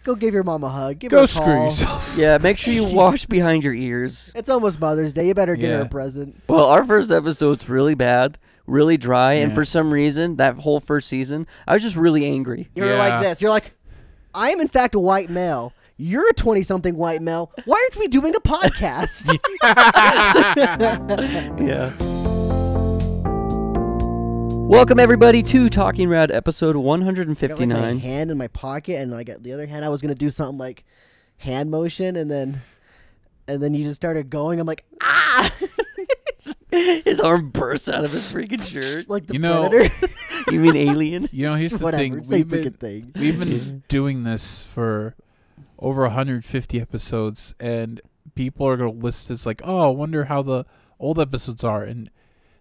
go give your mom a hug. Give her Go a screw call. yourself. Yeah, make sure you wash behind your ears. It's almost Mother's Day. You better get her Yeah. a present. Well, our first episode's really bad, really dry, and Yeah. for some reason, that whole first season, I was just really angry. You're like this. You're like, I am in fact a white male. You're a 20-something white male. Why aren't we doing a podcast? Yeah. Welcome, everybody, to Talking Rad, episode I got, 159. like, my hand in my pocket, and I got the other hand. I was gonna do something like hand motion, and then you just started going. I'm like, ah! His arm bursts out of his freaking shirt. Like the You know- Predator. You mean Alien? You know, here's the Whatever. thing. Same freaking thing. We've been doing this for over 150 episodes, and people are going to list this like, oh, I wonder how the old episodes are. And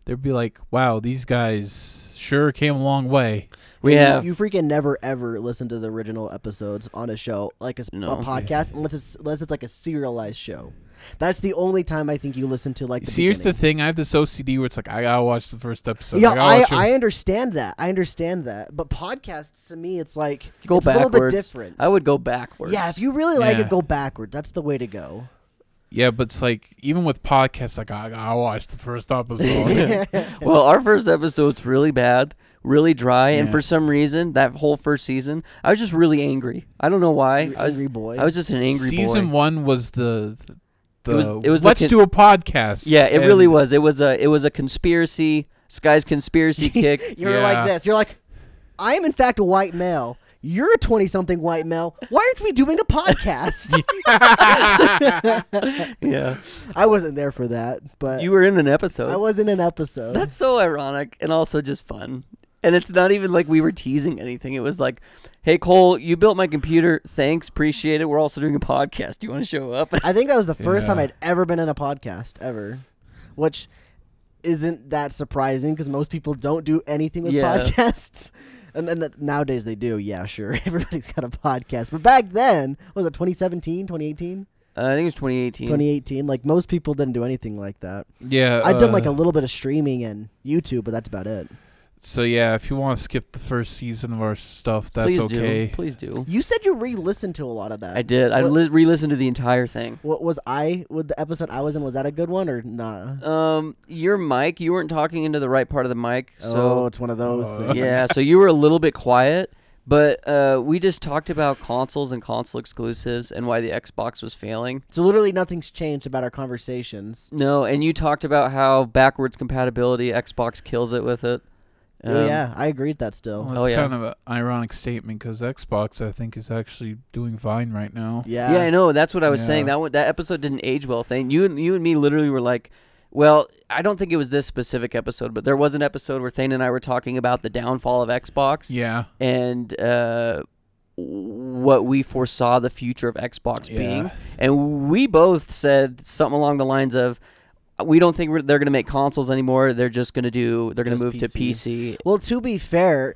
they'll be like, wow, these guys sure came a long way. We And have. you freaking never ever listen to the original episodes on a show like a No. podcast unless it's like a serialized show. That's the only time I think you listen to like the See, here's the beginning. thing. I have this OCD where it's like, I got to watch the first episode. Yeah, gotta watch I understand that. But podcasts to me, it's like Go it's backwards. a little bit different. I would go backwards. Yeah, if you really like Yeah. it, go backwards. That's the way to go. Yeah, but it's like, even with podcasts, like, I got to watch the first episode. Well, our first episode's really bad, really dry, and Yeah. for some reason, that whole first season, I was just really angry. I don't know why. You're angry boy. I was just an angry boy. Season 1 was the It was let's do a podcast. Yeah, it and really was. It was a conspiracy. Sky's conspiracy kick. You're like this. You're like, I am in fact a white male. You're a 20-something white male. Why aren't we doing a podcast? Yeah, I wasn't there for that, but you were in an episode. I was in an episode. That's so ironic and also just fun. And it's not even like we were teasing anything. It was like, hey, Cole, you built my computer. Thanks. Appreciate it. We're also doing a podcast. Do you want to show up? I think that was the first time Yeah. I'd ever been in a podcast, ever. Which isn't that surprising because most people don't do anything with Yeah. podcasts. And nowadays they do. Yeah, sure. Everybody's got a podcast. But back then, what was it 2017, 2018? I think it was 2018. 2018. Like, most people didn't do anything like that. Yeah. I'd done like a little bit of streaming and YouTube, but that's about it. So yeah, if you want to skip the first season of our stuff, that's Please okay. do. Please do. You said you re-listened to a lot of that. I did. I What- re-listened to the entire thing. What was with the episode I was in? Was that a good one or nah? Your mic, you weren't talking into the right part of the mic. Oh, So it's one of those Oh. things. yeah, so you were a little bit quiet. But we just talked about consoles and console exclusives and why the Xbox was failing. So literally nothing's changed about our conversations. No, and you talked about how backwards compatibility, Xbox kills it with it. Oh, yeah, I agree with that still. Well, Oh, it's yeah. kind of an ironic statement because Xbox, I think, is actually doing fine right now. Yeah. Yeah, I know. That's what I was saying. Yeah. That episode didn't age well. Thane, you and me literally were like, well, I don't think it was this specific episode, but there was an episode where Thane and I were talking about the downfall of Xbox Yeah. and what we foresaw the future of Xbox being. Yeah. And we both said something along the lines of, we don't think they're going to make consoles anymore. They're just going to Just move to PC. PC. Well, to be fair,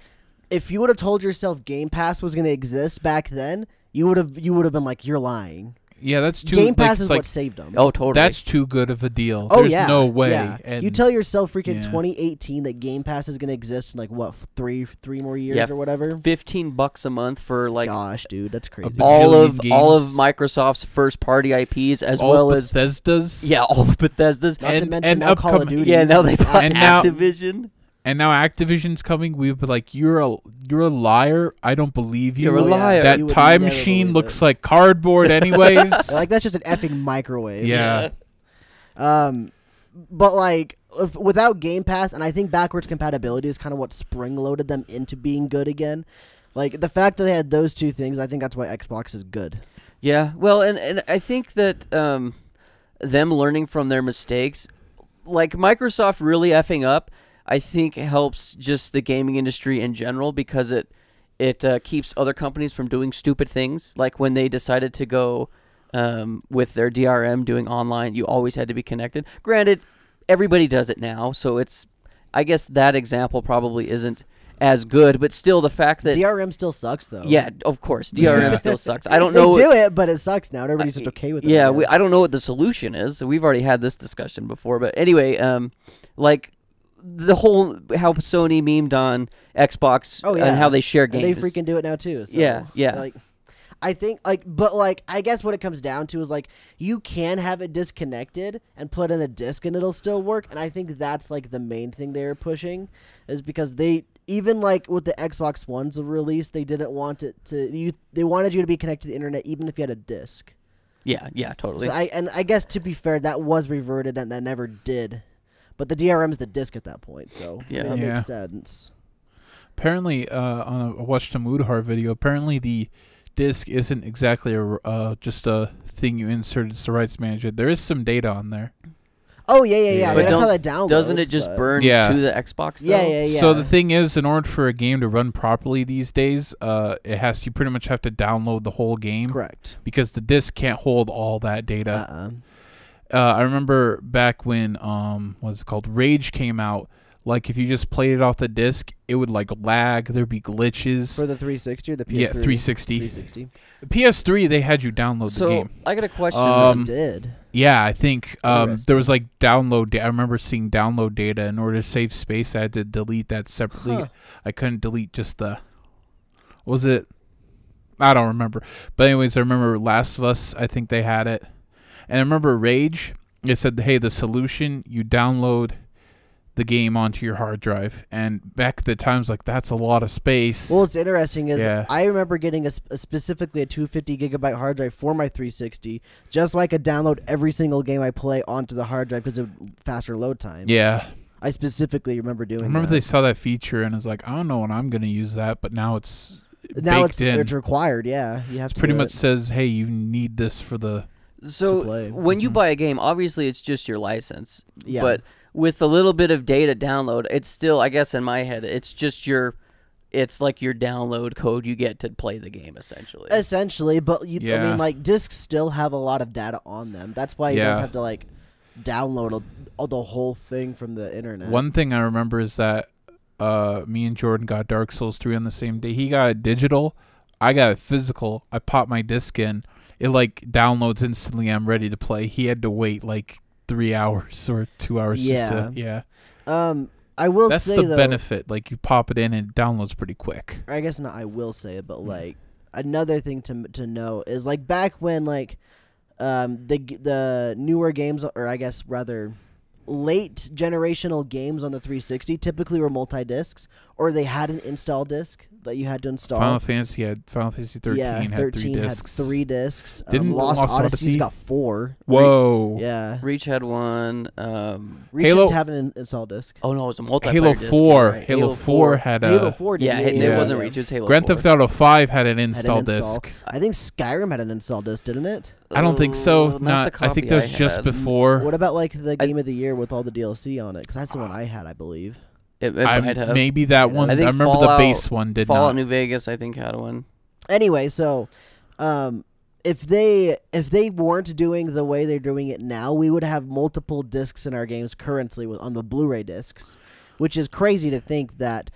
if you would have told yourself Game Pass was going to exist back then, you would have been like, you're lying. Yeah, that's too. Game Pass like, is like, what saved them. Oh, totally. That's too good of a deal. Oh, There's yeah. no way. Yeah. And You tell yourself freaking yeah. 2018 that Game Pass is going to exist in like what, three more years Yeah, or whatever. $15 a month for like Gosh, dude, that's crazy. all of bajillion Microsoft's first party IPs as all well as Bethesda's. all the Bethesda's. Not to and- mention and now Call of upcoming- Duty. Yeah, now they bought And now- Activision. And now Activision's coming. We'd be like, you're a liar. I don't believe you. You're a liar. That You would time never machine believe looks it. like cardboard, anyways. Like, that's just an effing microwave. yeah. But like without Game Pass, and I think backwards compatibility is kind of what spring-loaded them into being good again. Like the fact that they had those two things, I think that's why Xbox is good. Yeah, well, and I think that them learning from their mistakes, like Microsoft really effing up, I think helps just the gaming industry in general because it keeps other companies from doing stupid things. Like when they decided to go with their DRM doing online, you always had to be connected. Granted, everybody does it now, so I guess that example probably isn't as good, but still the fact that DRM still sucks though. yeah, of course, DRM still sucks. I don't know. They do it, but it sucks now. And everybody's just okay with it. Yeah, I guess. I don't know what the solution is. We've already had this discussion before, but anyway, like the whole how Sony memed on Xbox Oh, yeah. and how they share And games. they freaking do it now too. So, Yeah, yeah. Like, I think but I guess what it comes down to is you can have it disconnected and put in a disc and it'll still work. And I think that's the main thing they were pushing, is because they even with the Xbox One's release, they didn't want it to they wanted you to be connected to the internet even if you had a disc. Yeah, totally. So I guess to be fair, that was reverted and that never did. But the DRM's the disc at that point, so that makes sense. Apparently, I watched a Moodhar video. Apparently, the disc isn't exactly just a thing you insert. It's the rights management. There is some data on there. Oh yeah. I But mean, that's how that downloads. Doesn't it just burn to the Xbox? Though? Yeah. So the thing is, in order for a game to run properly these days, you pretty much have to download the whole game. Correct. Because the disc can't hold all that data. I remember back when what's it called, Rage came out. If you just played it off the disc, it would lag. There'd be glitches. For the 360 or the PS3? Yeah, 360. 360. PS3, they had you download the game. I got a question. They did. Yeah, I think there was download. I remember seeing download data. In order to save space, I had to delete that separately. Huh. I couldn't delete just the. Was it? I don't remember. But anyways, I remember Last of Us. I think they had it, and I remember Rage. It said, "Hey, the solution: you download the game onto your hard drive." And back at the times, that's a lot of space. Well, what's interesting is I remember getting specifically a 250 gigabyte hard drive for my 360, just so I could download every single game I play onto the hard drive because of faster load times. Yeah. I specifically remember doing that. I remember they saw that feature and it's I don't know when I'm going to use that, but now it's baked in. It's required, yeah. You have to pretty much says, hey, you need this for the... So when you buy a game, obviously it's just your license. Yeah. But with a little bit of data download, it's still, I guess in my head, it's just it's like your download code you get to play the game, essentially. Essentially, but I mean, discs still have a lot of data on them. That's why you don't have to download the whole thing from the internet. One thing I remember is that me and Jordan got Dark Souls 3 on the same day. He got it digital, I got it physical. I popped my disc in. It downloads instantly. I'm ready to play. He had to wait 3 hours or 2 hours just to I will that's say the benefit. You pop it in and it downloads pretty quick. I guess not. I will say it, but another thing to know is back when the newer games, or I guess rather late generational games on the 360 typically were multi-discs, or they had an install disc that you had to install. Final Fantasy 13 had 13 3 discs. had 3 discs. Didn't Lost Odyssey's got 4. Whoa. Yeah. Reach had one. Reach Halo didn't have an install disc. Oh no, it was a multiplayer Halo disc. 4. Right. Halo 4 had a... Halo 4 did. Yeah, it wasn't Reach. It was Halo Grand 4. Theft Auto 5 had an install disc. I think Skyrim had an install disc, didn't it? I don't think so. Not the I think copy that was just had. before. What about the Game of the Year with all the DLC on it? Because that's the one I had, I believe. It might have. Maybe that one. I I think remember the base one did Fallout not. New Vegas, I think, had one. Anyway, so if they weren't doing the way they're doing it now, we would have multiple discs in our games currently on the Blu-ray discs, which is crazy to think that,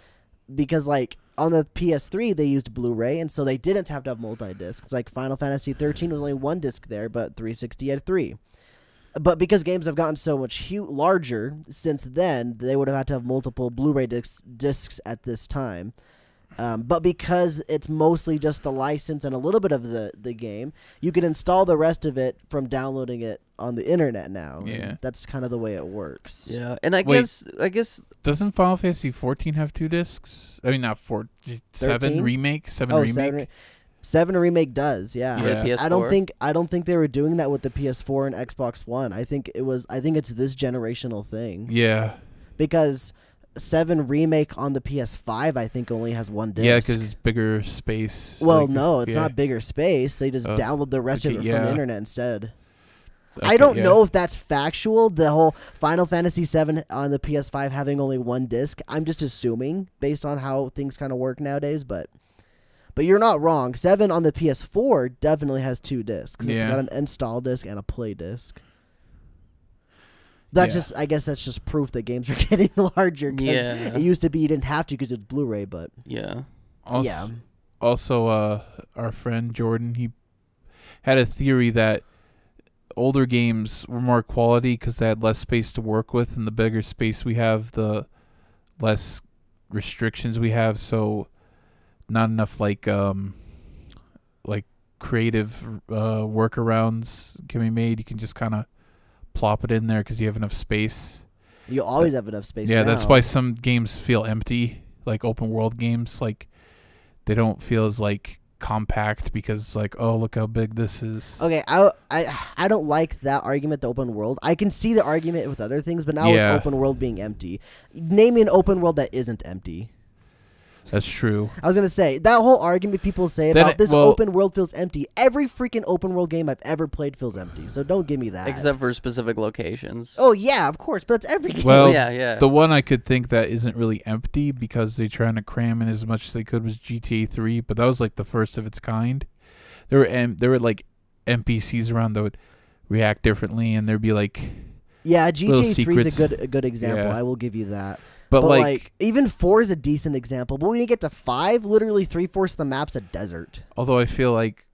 because on the PS3 they used Blu-ray, and so they didn't have to have multi-discs. Final Fantasy 13 was only 1 disc there, but 360 had 3. But because games have gotten so much larger since then, they would have had to have multiple Blu-ray discs at this time. But because it's mostly just the license and a little bit of the game, you can install the rest of it from downloading it on the internet now. Yeah. That's kind of the way it works. Yeah, and I Wait. guess Doesn't Final Fantasy 14 have 2 discs? I mean, not 4. 7 13? remake. 7 remake. 7 remake does, yeah. Yeah. PS4. I don't think they were doing that with the PS4 and Xbox One. I think it's this generational thing. Yeah. Because 7 remake on the PS5 I think only has 1 disc. Yeah, because it's bigger space. Well, no, it's not bigger space. They just download the rest of it from the internet instead. I don't know if that's factual, the whole Final Fantasy 7 on the PS5 having only 1 disc. I'm just assuming based on how things kind of work nowadays, but you're not wrong. 7 on the PS4 definitely has 2 discs. It's got an install disc and a play disc. I guess that's just proof that games are getting larger. Because it used to be you didn't have to because it's Blu-ray, but Also, our friend Jordan, he had a theory that older games were more quality because they had less space to work with, and the bigger space we have, the less restrictions we have. So, not enough creative workarounds can be made. You can just kind of plop it in there because you have enough space. You always have enough space. Yeah, now. that's why some games feel empty, like open world games. Like they don't feel as like compact because it's like, oh, look how big this is. Okay, I don't like that argument, the open world. I can see the argument with other things, but not with open world being empty. Name me an open world that isn't empty. That's true. I was going to say, that whole argument people say about this open world feels empty. Every freaking open world game I've ever played feels empty, so don't give me that. Except for specific locations. Oh, yeah, of course, but that's every game. Well, yeah. The one I could think that isn't really empty because they're trying to cram in as much as they could was GTA 3, but that was like the first of its kind. There were like NPCs around that would react differently, and there'd be like GTA 3 is secrets. a good example. Yeah. I will give you that. But like even 4 is a decent example. But when you get to 5, literally 3/4 of the map's a desert. Although I feel like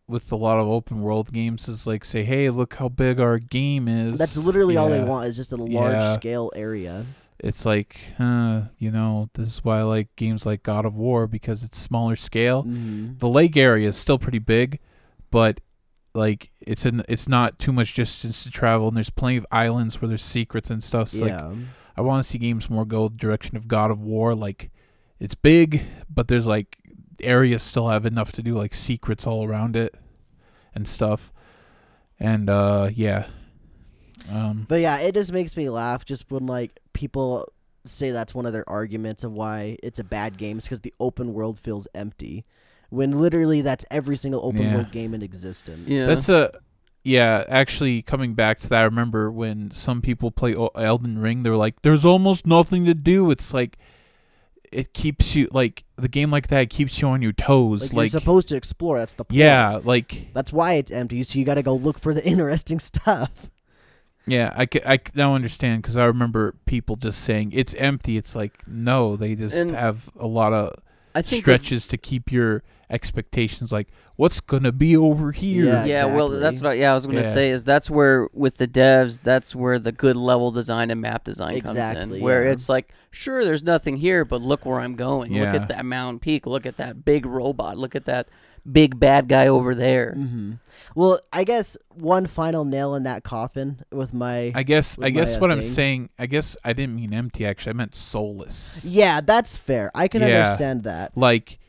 with a lot of open world games is like say, hey, look how big our game is. That's literally all they want is just a large scale area. It's like, this is why I like games like God of War because it's smaller scale. Mm-hmm. The lake area is still pretty big, but like it's not too much distance to travel, and there's plenty of islands where there's secrets and stuff. So like, I want to see games more go the direction of God of War. Like, it's big, but there's like areas still have enough to do, like secrets all around it and stuff. And But yeah, it just makes me laugh just when like people say that's one of their arguments of why it's a bad game, because the open world feels empty, when literally that's every single open world game in existence. Yeah, actually, coming back to that, I remember when some people play Elden Ring, they were like, there's almost nothing to do. It's like, it keeps you, like, the game like that keeps you on your toes. Like you're supposed to explore, that's the point. Yeah, like... That's why it's empty, so you gotta go look for the interesting stuff. Yeah, I now understand, because I remember people just saying, it's empty. It's like, no, they just have a lot of stretches to keep your expectations, like what's gonna be over here. Well, that's what I was gonna say is that's where with the devs, that's where the good level design and map design comes in, where it's like, sure, there's nothing here, but look where I'm going. Look at that mountain peak, look at that big robot, look at that big bad guy over there. Well, I guess one final nail in that coffin with my I guess what I'm saying, I guess I didn't mean empty, actually I meant soulless. Yeah, that's fair. I can understand that. Like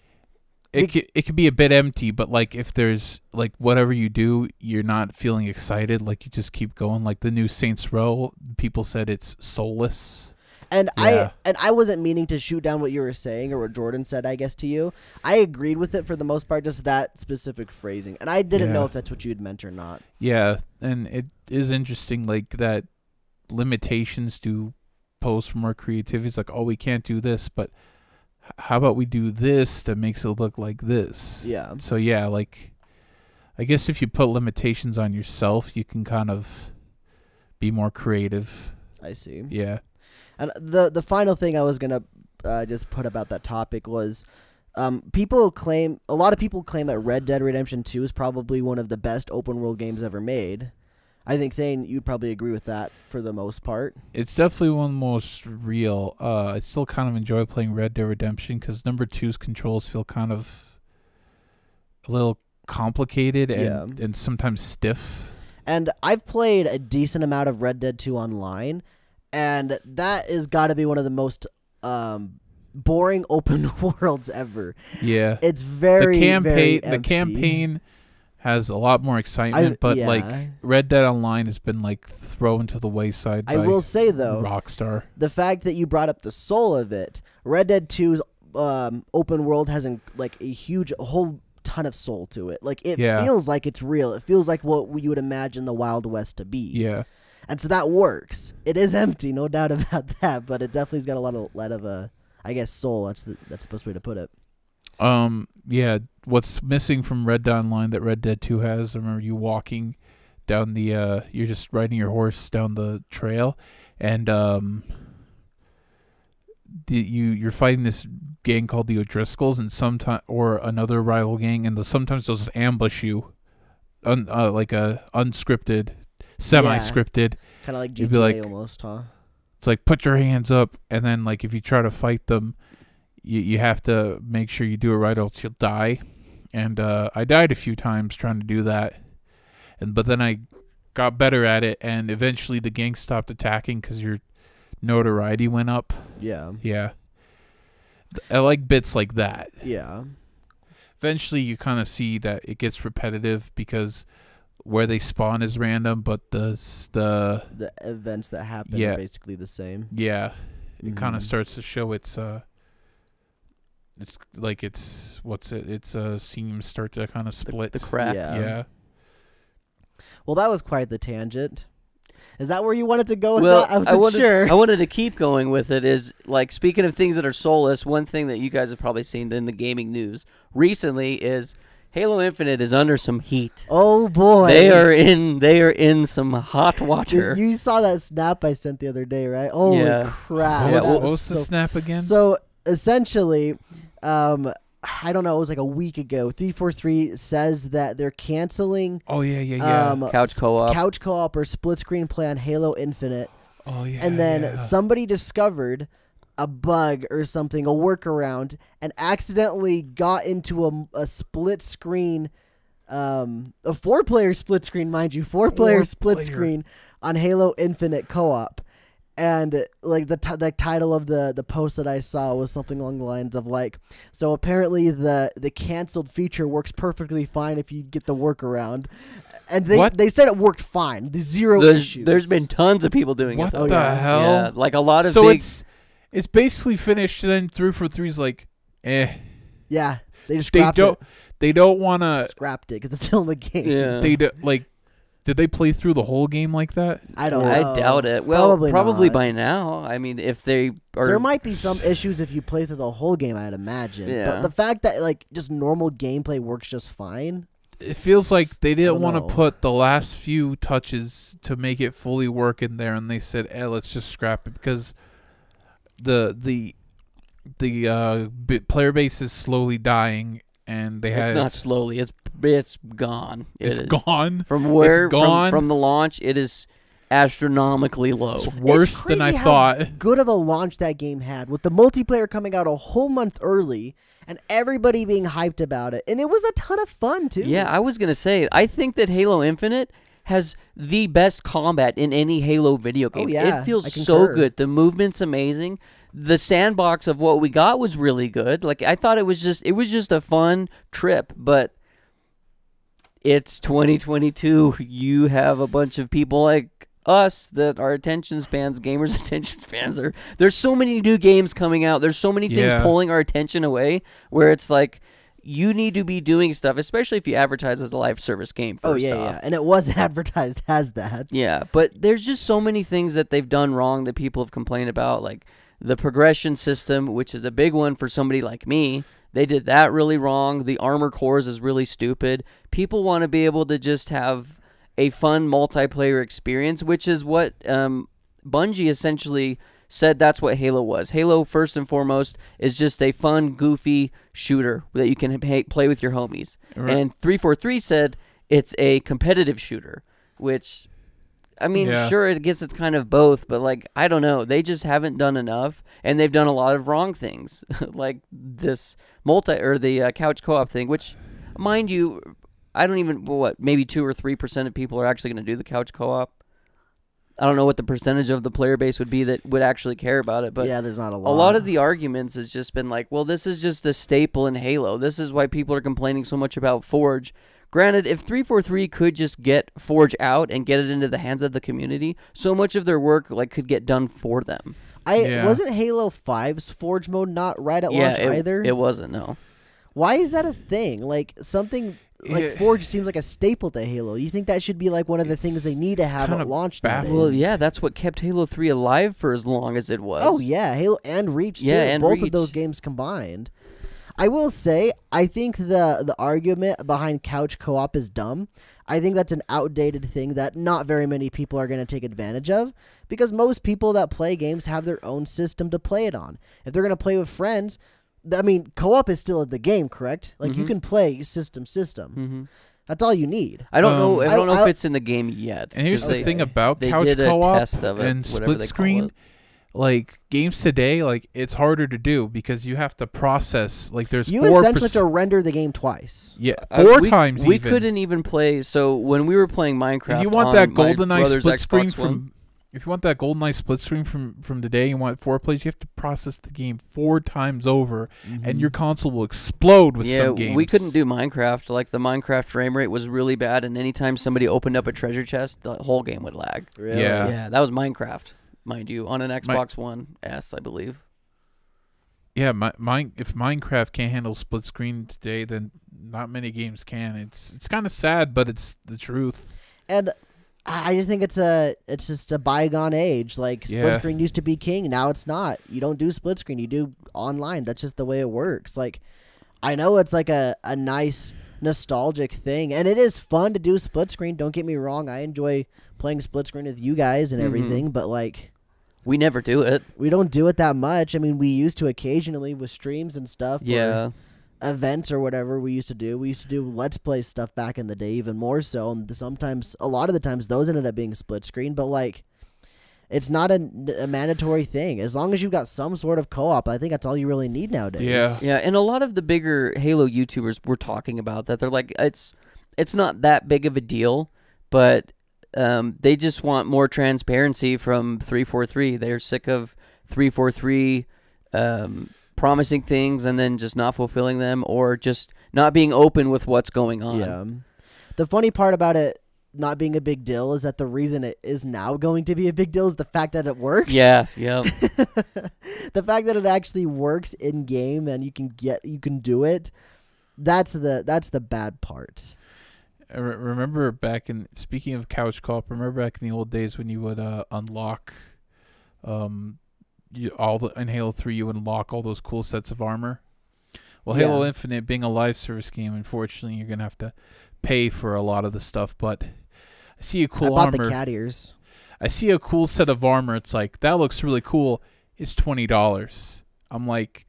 it could be a bit empty, but like if there's like whatever you do, you're not feeling excited, like you just keep going. Like the new Saints Row, people said it's soulless. And I wasn't meaning to shoot down what you were saying or what Jordan said, I guess, to you. I agreed with it for the most part, just that specific phrasing. And I didn't know if that's what you'd meant or not. Yeah, and it is interesting, like that limitations do pose for more creativity. It's like, oh, we can't do this, but how about we do this that makes it look like this? Yeah. So yeah, like I guess if you put limitations on yourself, you can kind of be more creative. I see. Yeah. And the final thing I was gonna just put about that topic was, a lot of people claim that Red Dead Redemption 2 is probably one of the best open world games ever made. I think Thane, you'd probably agree with that for the most part. It's definitely one of the most real. I still kind of enjoy playing Red Dead Redemption because number 2's controls feel kind of a little complicated and sometimes stiff. And I've played a decent amount of Red Dead 2 online, and that has got to be one of the most boring open worlds ever. Yeah. It's very empty. The campaign has a lot more excitement, but like Red Dead Online has been like thrown to the wayside by will say though, Rockstar. The fact that you brought up the soul of it, Red Dead 2's open world has like a whole ton of soul to it. Like it feels like it's real. It feels like what you would imagine the Wild West to be. Yeah. And so that works. It is empty, no doubt about that, but it definitely's got a lot of I guess soul. That's the best way to put it. Yeah, what's missing from Red Dead Online that Red Dead 2 has, I remember you walking down the you're just riding your horse down the trail, and you're fighting this gang called the O'Driscolls, and or another rival gang, and sometimes they'll just ambush you, like a unscripted, semi-scripted, kind of like GTA almost, huh? It's like, put your hands up, and then like if you try to fight them, you have to make sure you do it right, else you'll die. and I died a few times trying to do that, but then I got better at it, and eventually the gang stopped attacking because your notoriety went up. Yeah. Yeah. I like bits like that. Yeah. Eventually you kind of see that it gets repetitive because where they spawn is random, but the events that happen Yeah. are basically the same. yeah, it kind of Mhm. starts to show its seams start to kind of split. The cracks. Yeah. Yeah. Well, that was quite the tangent. Is that where you wanted to go with Well, that? I wasn't wanted, sure. I wanted to keep going with it. Is like speaking of things that are soulless. One thing that you guys have probably seen in the gaming news recently is Halo Infinite is under some heat. Oh boy. They are in some hot water. You saw that snap I sent the other day, right? Holy Yeah. crap. Yeah, that What was was the snap again? So essentially, I don't know, it was like a week ago. 343 says that they're canceling Oh yeah. Couch co-op. couch co-op or split screen play on Halo Infinite. Oh yeah. And then yeah. somebody discovered a bug or something, a workaround, and accidentally got into a split screen, a 4-player split screen, mind you, 4-player split screen on Halo Infinite co-op. And like the title of the post that I saw was something along the lines of like, so apparently the canceled feature works perfectly fine if you get the workaround. And they said it worked fine. There's zero issues. There's been tons of people doing What it. Though. the hell? Yeah, like a lot of So big. it's basically finished, and then 343's like, Yeah, they just They scrapped don't. They don't want to. Scrapped it because it's still in the game. Yeah. They do, like. Did they play through the whole game like that? I don't know. I doubt it. Well, Probably not. by now. I mean, if they are, There might be some issues if you play through the whole game, I'd imagine. Yeah. But the fact that like just normal gameplay works just fine. It feels like they didn't don't want to know. put the last few touches to make it fully work in there, and they said, let's just scrap it because the player base is slowly dying, and they it's have not slowly. It's gone. it's is. gone. From where It's gone. From the launch. It is astronomically low. It's worse It's than I crazy how thought. Good of a launch that game had with the multiplayer coming out a whole month early and everybody being hyped about it, and it was a ton of fun too. Yeah, I was gonna say. I think that Halo Infinite has the best combat in any Halo video game. yeah, It feels I so concur. good. The movement's amazing. The sandbox of what we got was really good. Like I thought it was just a fun trip, but it's 2022. You have a bunch of people like us that our attention spans, gamers' attention spans are. There's so many new games coming out. There's so many things Yeah. pulling our attention away. Where it's like you need to be doing stuff, especially if you advertise as a live service game. First Oh yeah, off. yeah, and it was advertised as that. Yeah, but there's just so many things that they've done wrong that people have complained about, like the progression system, which is a big one for somebody like me. They did that really wrong. The armor cores is really stupid. People want to be able to just have a fun multiplayer experience, which is what Bungie essentially said that's what Halo was. Halo, first and foremost, is just a fun, goofy shooter that you can play with your homies. Right. And 343 said it's a competitive shooter, which, I mean, Yeah. sure, I guess it's kind of both, but, like, I don't know. They just haven't done enough, and they've done a lot of wrong things, like this the couch co-op thing, which, mind you, I don't even, maybe 2 or 3% of people are actually going to do the couch co-op. I don't know what the percentage of the player base would be that would actually care about it, but yeah, there's not a lot. a lot of the arguments has just been like, well, this is just a staple in Halo. This is why people are complaining so much about Forge. Granted, if 343 could just get Forge out and get it into the hands of the community, so much of their work could get done for them. Yeah. Wasn't Halo 5's Forge mode not right at launch either? It wasn't, no. Why is that a thing? Like something like Yeah. Forge seems like a staple to Halo. You think that should be like one of the things they need to have kinda at launch baffling. nowadays? Well, yeah, that's what kept Halo 3 alive for as long as it was. Oh yeah, Halo and Reach too. Yeah, and Both of Reach. those games combined. I will say, I think the argument behind couch co-op is dumb. I think that's an outdated thing that not very many people are going to take advantage of because most people that play games have their own system to play it on. If they're going to play with friends, I mean, co-op is still in the game, correct? Like you can play system. Mm-hmm. That's all you need. I don't know. I don't know I- if it's in the game yet. And here's 'cause the thing about they couch did a co-op test of it, and whatever split they call screen. it. like games today, like it's harder to do because you have to process. Like there's You 4%. essentially have to render the game twice. Yeah, four we, times. We even. couldn't even play. So when we were playing Minecraft, If you want on that my GoldenEye brother's split screen Xbox One, from, if you want that GoldenEye split screen from today, you want 4 plays, you have to process the game 4 times over, and your console will explode with some games. we couldn't do Minecraft. Like the Minecraft frame rate was really bad, and anytime somebody opened up a treasure chest, the whole game would lag. Really? Yeah. Yeah, that was Minecraft, mind you, on an Xbox One S, I believe. Yeah, if Minecraft can't handle split screen today, then not many games can. It's kind of sad, but it's the truth. And I just think it's just a bygone age. Like split screen used to be king, now it's not. You don't do split screen, you do online. That's just the way it works. Like I know it's like a nice nostalgic thing, and it is fun to do split screen. Don't get me wrong, I enjoy playing split screen with you guys and everything, but like we never do it. We don't do it that much. I mean, we used to occasionally with streams and stuff. Yeah. Events or whatever we used to do. We used to do Let's Play stuff back in the day, even more so. And sometimes, a lot of the times, those ended up being split screen. But, like, it's not a mandatory thing. As long as you've got some sort of co-op, I think that's all you really need nowadays. Yeah. Yeah, and a lot of the bigger Halo YouTubers were talking about that. They're like, it's not that big of a deal, but they just want more transparency from 343. They're sick of 343 promising things and then just not fulfilling them, or just not being open with what's going on. Yeah. The funny part about it not being a big deal is that the reason it is now going to be a big deal is the fact that it works. Yeah, yeah. The fact that it actually works in game and you can do it. That's the bad part. I remember speaking of couch co-op, remember back in the old days when you would unlock in Halo 3 you would unlock all those cool sets of armor. Well, Halo Infinite being a live service game, unfortunately you're going to have to pay for a lot of the stuff, but I see a cool armor. I bought the cat ears. I see a cool set of armor. It's like, that looks really cool. It's $20. I'm like,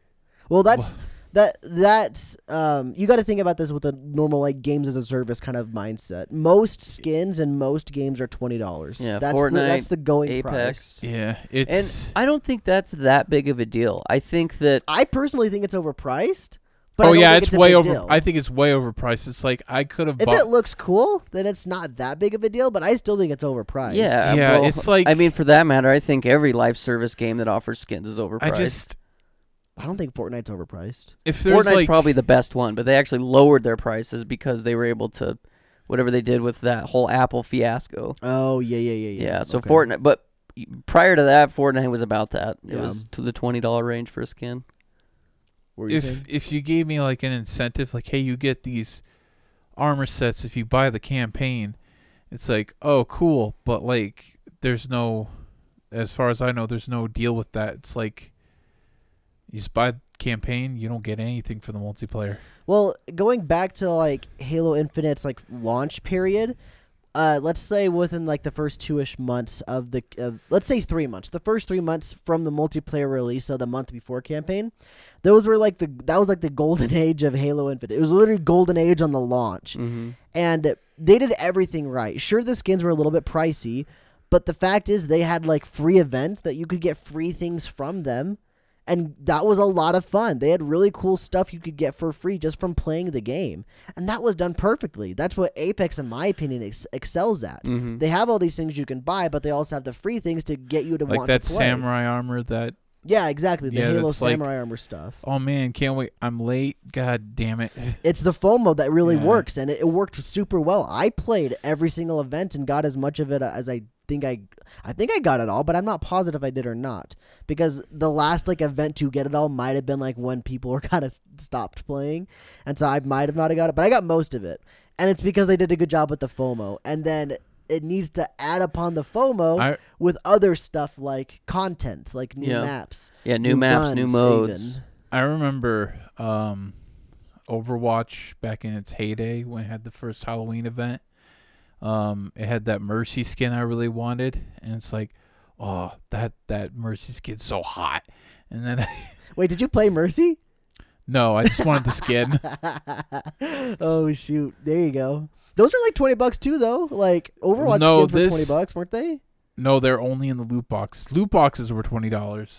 well, that's you got to think about this with a normal like games as a service kind of mindset. Most skins and most games are $20. Yeah, that's Fortnite, that's the going Apex. price. yeah, And it's. I don't think that's that big of a deal. I think that I personally think it's overpriced. But I don't think it's a way big over. deal. I think it's way overpriced. It's like I could have If bought. it looks cool, then it's not that big of a deal. But I still think it's overpriced. yeah, Yeah, well, it's like- I mean, for that matter, I think every live service game that offers skins is overpriced. I don't think Fortnite's overpriced. If there's Fortnite's like probably the best one, but they actually lowered their prices because they were able to, whatever they did with that whole Apple fiasco. Oh yeah. Yeah, so Okay. Fortnite, but prior to that, Fortnite was about that. It Yeah. was to the $20 range for a skin. What were you saying? if you gave me like an incentive, like, hey, you get these armor sets if you buy the campaign, it's like, oh, cool, but like there's no, as far as I know, there's no deal with that. It's like you just buy the campaign, you don't get anything for the multiplayer. Well, going back to like Halo Infinite's like launch period, let's say within like the first 2-ish months of let's say 3 months, the first 3 months from the multiplayer release of the month before campaign, those were like that was like the golden age of Halo Infinite. It was literally golden age on the launch, and they did everything right. Sure, the skins were a little bit pricey, but the fact is they had like free events that you could get free things from them. And that was a lot of fun. They had really cool stuff you could get for free just from playing the game. And that was done perfectly. That's what Apex, in my opinion, excels at. They have all these things you can buy, but they also have the free things to get you to Like want that to play. samurai armor that. Yeah, exactly. The Yeah, Halo that's like- Samurai Armor stuff. Oh man, can't wait! I'm late. God damn it! It's the FOMO that really Yeah. works, and it worked super well. I played every single event and got as much of it as I think I got it all, but I'm not positive I did or not, because the last like event to get it all might have been like when people were kind of stopped playing, and so I might have not have got it, but I got most of it, and it's because they did a good job with the FOMO, and then it needs to add upon the FOMO with other stuff like content, like new maps. Yeah, new maps, new guns modes. even. I remember Overwatch back in its heyday when it had the first Halloween event. It had that Mercy skin I really wanted, and it's like, oh, that Mercy skin's so hot. And then Wait, did you play Mercy? no, I just wanted the skin. Oh shoot! There you go. Those are like $20 too, though. Like Overwatch No, skins were $20, weren't they? No, they're only in the loot box. Loot boxes were $20,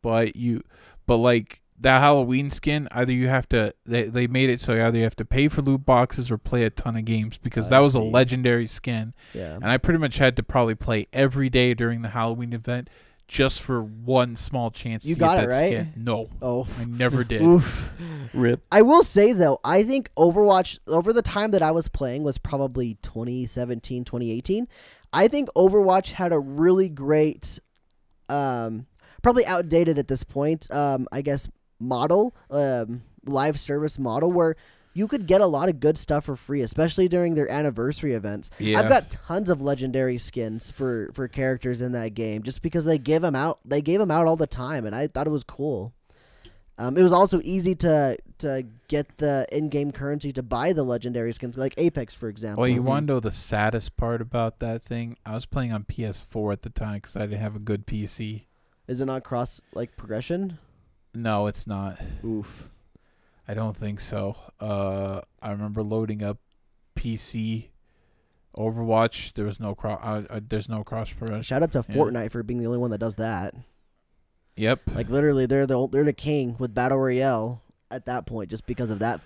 but like that Halloween skin, either you have to they made it so either you have to pay for loot boxes or play a ton of games because that was a legendary skin. Yeah. And I pretty much had to probably play every day during the Halloween event just for one small chance You to got get it, that right? skin. No. Oh, I never did. Oof. Rip. I will say though, I think Overwatch over the time that I was playing was probably 2017, 2018. I think Overwatch had a really great, probably outdated at this point, I guess model, live service model where you could get a lot of good stuff for free, especially during their anniversary events. Yeah. I've got tons of legendary skins for characters in that game just because they give them out. They gave them out all the time, and I thought it was cool. It was also easy to get the in-game currency to buy the legendary skins, like Apex, for example. Well, you want to know the saddest part about that thing? I was playing on PS4 at the time because I didn't have a good PC. Is it not cross progression? No, it's not. Oof. I don't think so. I remember loading up PC Overwatch. There was no there's no cross progression. Shout out to Fortnite for being the only one that does that. Yep. Like literally, they're the king with Battle Royale at that point, just because of that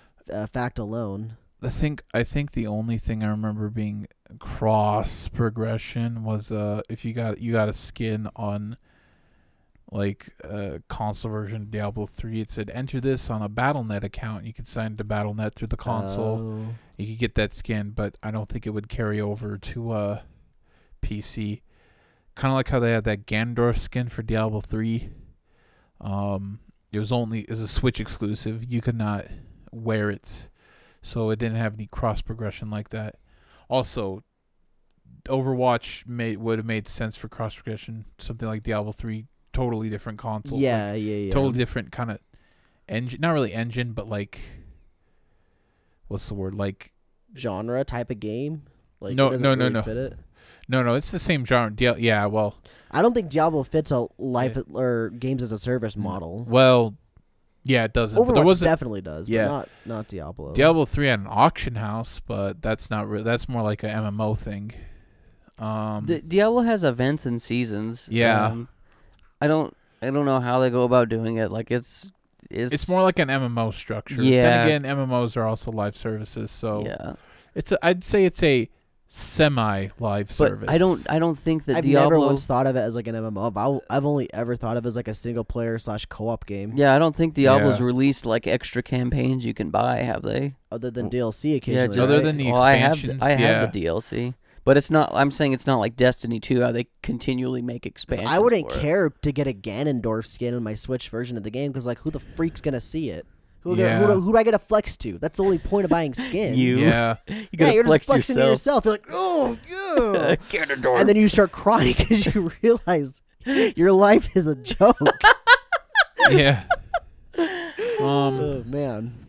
fact alone. I think the only thing I remember being cross progression was if you got a skin on like console version of Diablo 3, it said enter this on a Battle.net account. You could sign to Battle.net through the console. You could get that skin, but I don't think it would carry over to PC. Kind of like how they had that Ganondorf skin for Diablo 3. It was a Switch exclusive. You could not wear it, so it didn't have any cross progression like that. Also, Overwatch would have made sense for cross progression. Something like Diablo 3. Totally different console. Yeah. Totally different kind of engine. Not really engine, but like, what's the word? Like genre type of game. Like no. Fit it. No. It's the same genre. Yeah. Well, I don't think Diablo fits a life or games as a service model. Well, yeah, it doesn't. Overwatch definitely does. Yeah. But not Diablo. Diablo 3 had an auction house, but that's not. That's more like a MMO thing. Diablo has events and seasons. Yeah. I don't know how they go about doing it. Like it's more like an MMO structure. Yeah. Then again, MMOs are also live services, so yeah. I'd say it's a semi-live service. But I don't think that I've Diablo. never once thought of it as like an MMO. I've only ever thought of it as like a single player / co-op game. Yeah, I don't think Diablo's released like extra campaigns you can buy, have they? Other than DLC occasionally. just, other than the expansions. I have the DLC. But it's not. I'm saying it's not like Destiny 2, how they continually make expansions. I wouldn't for it. care to get a Ganondorf skin in my Switch version of the game because, like, who the freak's gonna see it? Who do I get to flex to? That's the only point of buying skins. Yeah. You're just flexing to yourself. You're like, oh, yeah. Ganondorf. And then you start crying because you realize your life is a joke. Yeah. Oh man.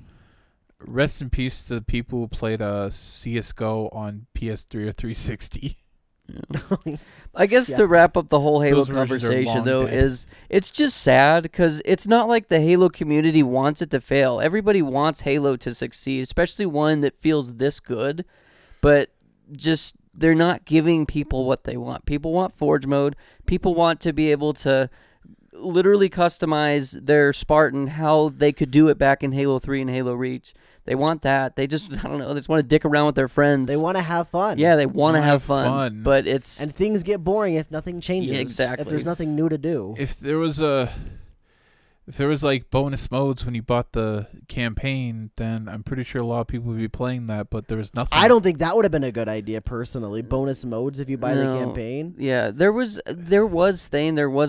Rest in peace to the people who played CS:GO on PS3 or 360. I guess to wrap up the whole Halo Those versions are conversation, long though, dead. is it's just sad because it's not like the Halo community wants it to fail. Everybody wants Halo to succeed, especially one that feels this good, but just they're not giving people what they want. People want Forge mode. People want to be able to literally customize their Spartan how they could do it back in Halo 3 and Halo Reach. They want that. They just, I don't know, they just want to dick around with their friends. They want to have fun. Yeah, they want to have fun. But it's... And things get boring if nothing changes. Yeah, exactly. If there's nothing new to do. If there was like bonus modes when you bought the campaign, then I'm pretty sure a lot of people would be playing that, but there was nothing. I don't think that would have been a good idea personally. Bonus modes if you buy the campaign. Yeah, there was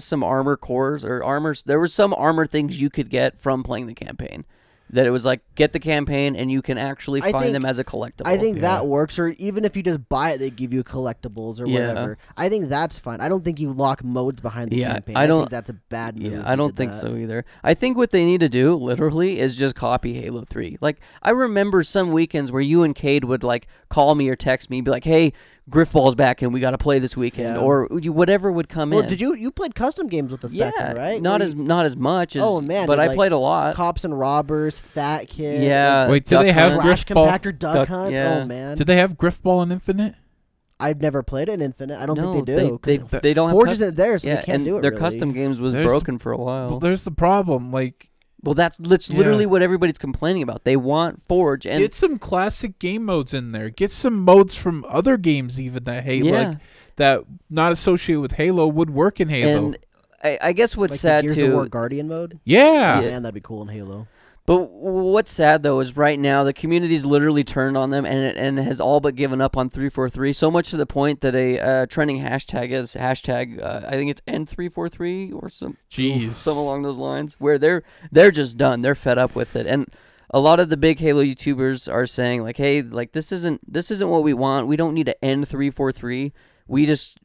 some armor cores or armors. There was some armor things you could get from playing the campaign. That it was like, get the campaign and you can actually find them as a collectible. I think that works, or even if you just buy it, they give you collectibles or whatever. I think that's fine. I don't think you lock modes behind the campaign. I think that's a bad move. Yeah, I don't think so either. I think what they need to do, literally, is just copy Halo 3. Like, I remember some weekends where you and Cade would, like, call me or text me and be like, hey, Griffball's back and we got to play this weekend, or whatever would come in. Well, did you played custom games with us back then, right? Not as much as. Oh man, but I played a lot. Cops and Robbers, Fat Kid. Yeah. Wait, do they have Trash Griffball? Compactor, Duck Hunt? yeah. Oh man. Did they have Griffball in Infinite? I've never played it in Infinite. I don't No, think they do. 'Cause they don't have Forge custom- isn't there, so yeah, they can't and do it. their really. custom games was There's the- broken for a while. Well, there's the problem. Like, Well, that's literally what everybody's complaining about. They want Forge and get some classic game modes in there. Get some modes from other games, even that like that not associated with Halo would work in Halo. and I guess what's like sad the Gears of War too. Guardian mode. Yeah. Man, that'd be cool in Halo. But what's sad though is right now the community's literally turned on them and has all but given up on 343. So much to the point that a trending hashtag is hashtag I think it's N343 or some along those lines, where they're just done. They're fed up with it. And a lot of the big Halo YouTubers are saying like, hey, like this isn't what we want. We don't need an N343. We just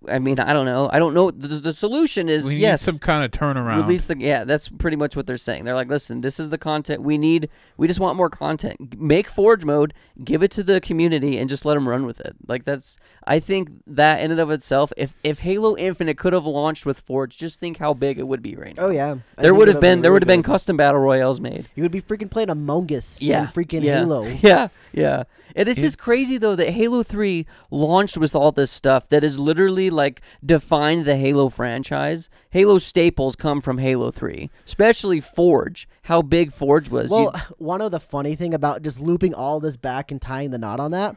I mean, I don't know. I don't know. The solution is, We need yes, some kind of turnaround. release the, yeah, that's pretty much what they're saying. They're like, listen, this is the content we need. We just want more content. Make Forge mode, give it to the community, and just let them run with it. Like, that's, I think that in and of itself, if Halo Infinite could have launched with Forge, just think how big it would be right now. Oh yeah, There would have been custom battle royales made. You would be freaking playing Among Us Yeah, in freaking yeah, Halo. Yeah, yeah. And it's just crazy though that Halo 3 launched with all this stuff that is literally like defined the Halo franchise. Halo staples come from Halo 3, especially Forge. How big Forge was. Well, one of the funny thing about just looping all this back and tying the knot on that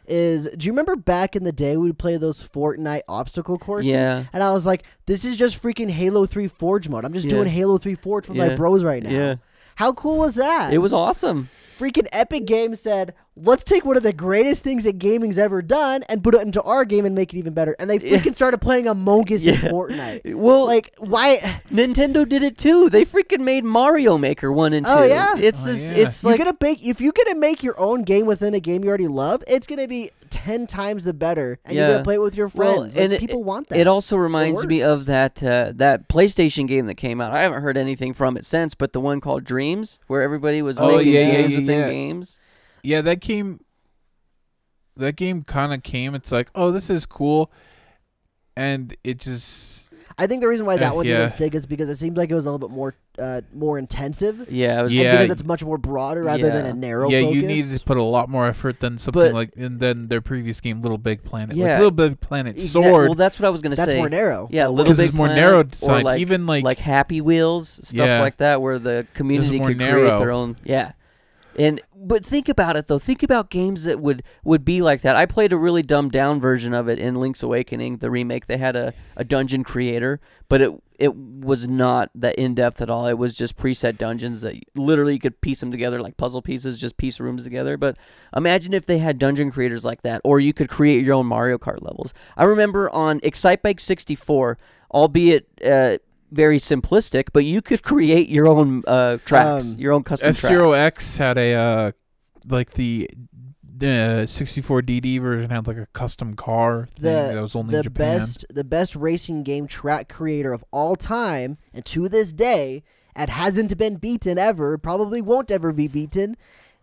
is, do you remember back in the day we would play those Fortnite obstacle courses? Yeah. And I was like, this is just freaking Halo 3 Forge mode. I'm just doing Halo 3 Forge with my bros right now. Yeah. How cool was that? It was awesome. Freaking Epic Games said, let's take one of the greatest things that gaming's ever done and put it into our game and make it even better. And they freaking started playing Among Us in Fortnite. Well, like, why? Nintendo did it too. They freaking made Mario Maker 1 and 2. Oh, yeah? It's it's like if you're gonna make your own game within a game you already love, it's gonna be 10 times the better, and you're gonna play it with your friends. Well, and people want that. It also reminds me works. of that PlayStation game that came out. I haven't heard anything from it since, but the one called Dreams, where everybody was making games within games. Yeah, that game kind of came. It's like, oh, this is cool, and it just. I think the reason why that one didn't stick is because it seemed like it was a little bit more intensive. Yeah, it was, because it's much more broader rather than a narrow. Yeah, focus. you need to put a lot more effort than something like than their previous game, Little Big Planet. Yeah. Like Little Big Planet Sword. Well, that's what I was gonna say. That's more narrow. Yeah, Little Little Big it's more Planet, narrow or design. like, Even like Happy Wheels, stuff like that, where the community more could narrow. create their own. Yeah. But think about it though. Think about games that would be like that. I played a really dumbed down version of it in Link's Awakening, the remake. They had a dungeon creator, but it was not that in depth at all. It was just preset dungeons that literally you could piece them together like puzzle pieces, just piece rooms together. But imagine if they had dungeon creators like that, or you could create your own Mario Kart levels. I remember on Excitebike 64, albeit very simplistic, but you could create your own tracks, your own custom tracks. F-Zero X had a like the 64DD version had like a custom car thing that was only in Japan. The best racing game track creator of all time, and to this day, and hasn't been beaten ever, probably won't ever be beaten,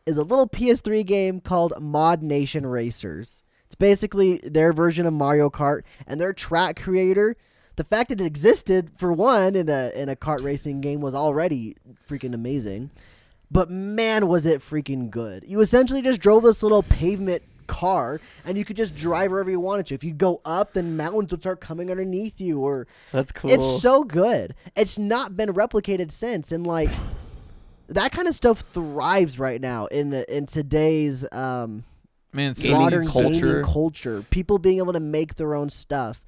is a little PS3 game called Mod Nation Racers. It's basically their version of Mario Kart, and their track creator. The fact that it existed, for one, in a kart racing game was already freaking amazing. But man, was it freaking good. You essentially just drove this little pavement car, and you could just drive wherever you wanted to. If you go up, then mountains would start coming underneath you. Or That's cool. It's so good. It's not been replicated since. And, like, that kind of stuff thrives right now in today's modern gaming culture. People being able to make their own stuff.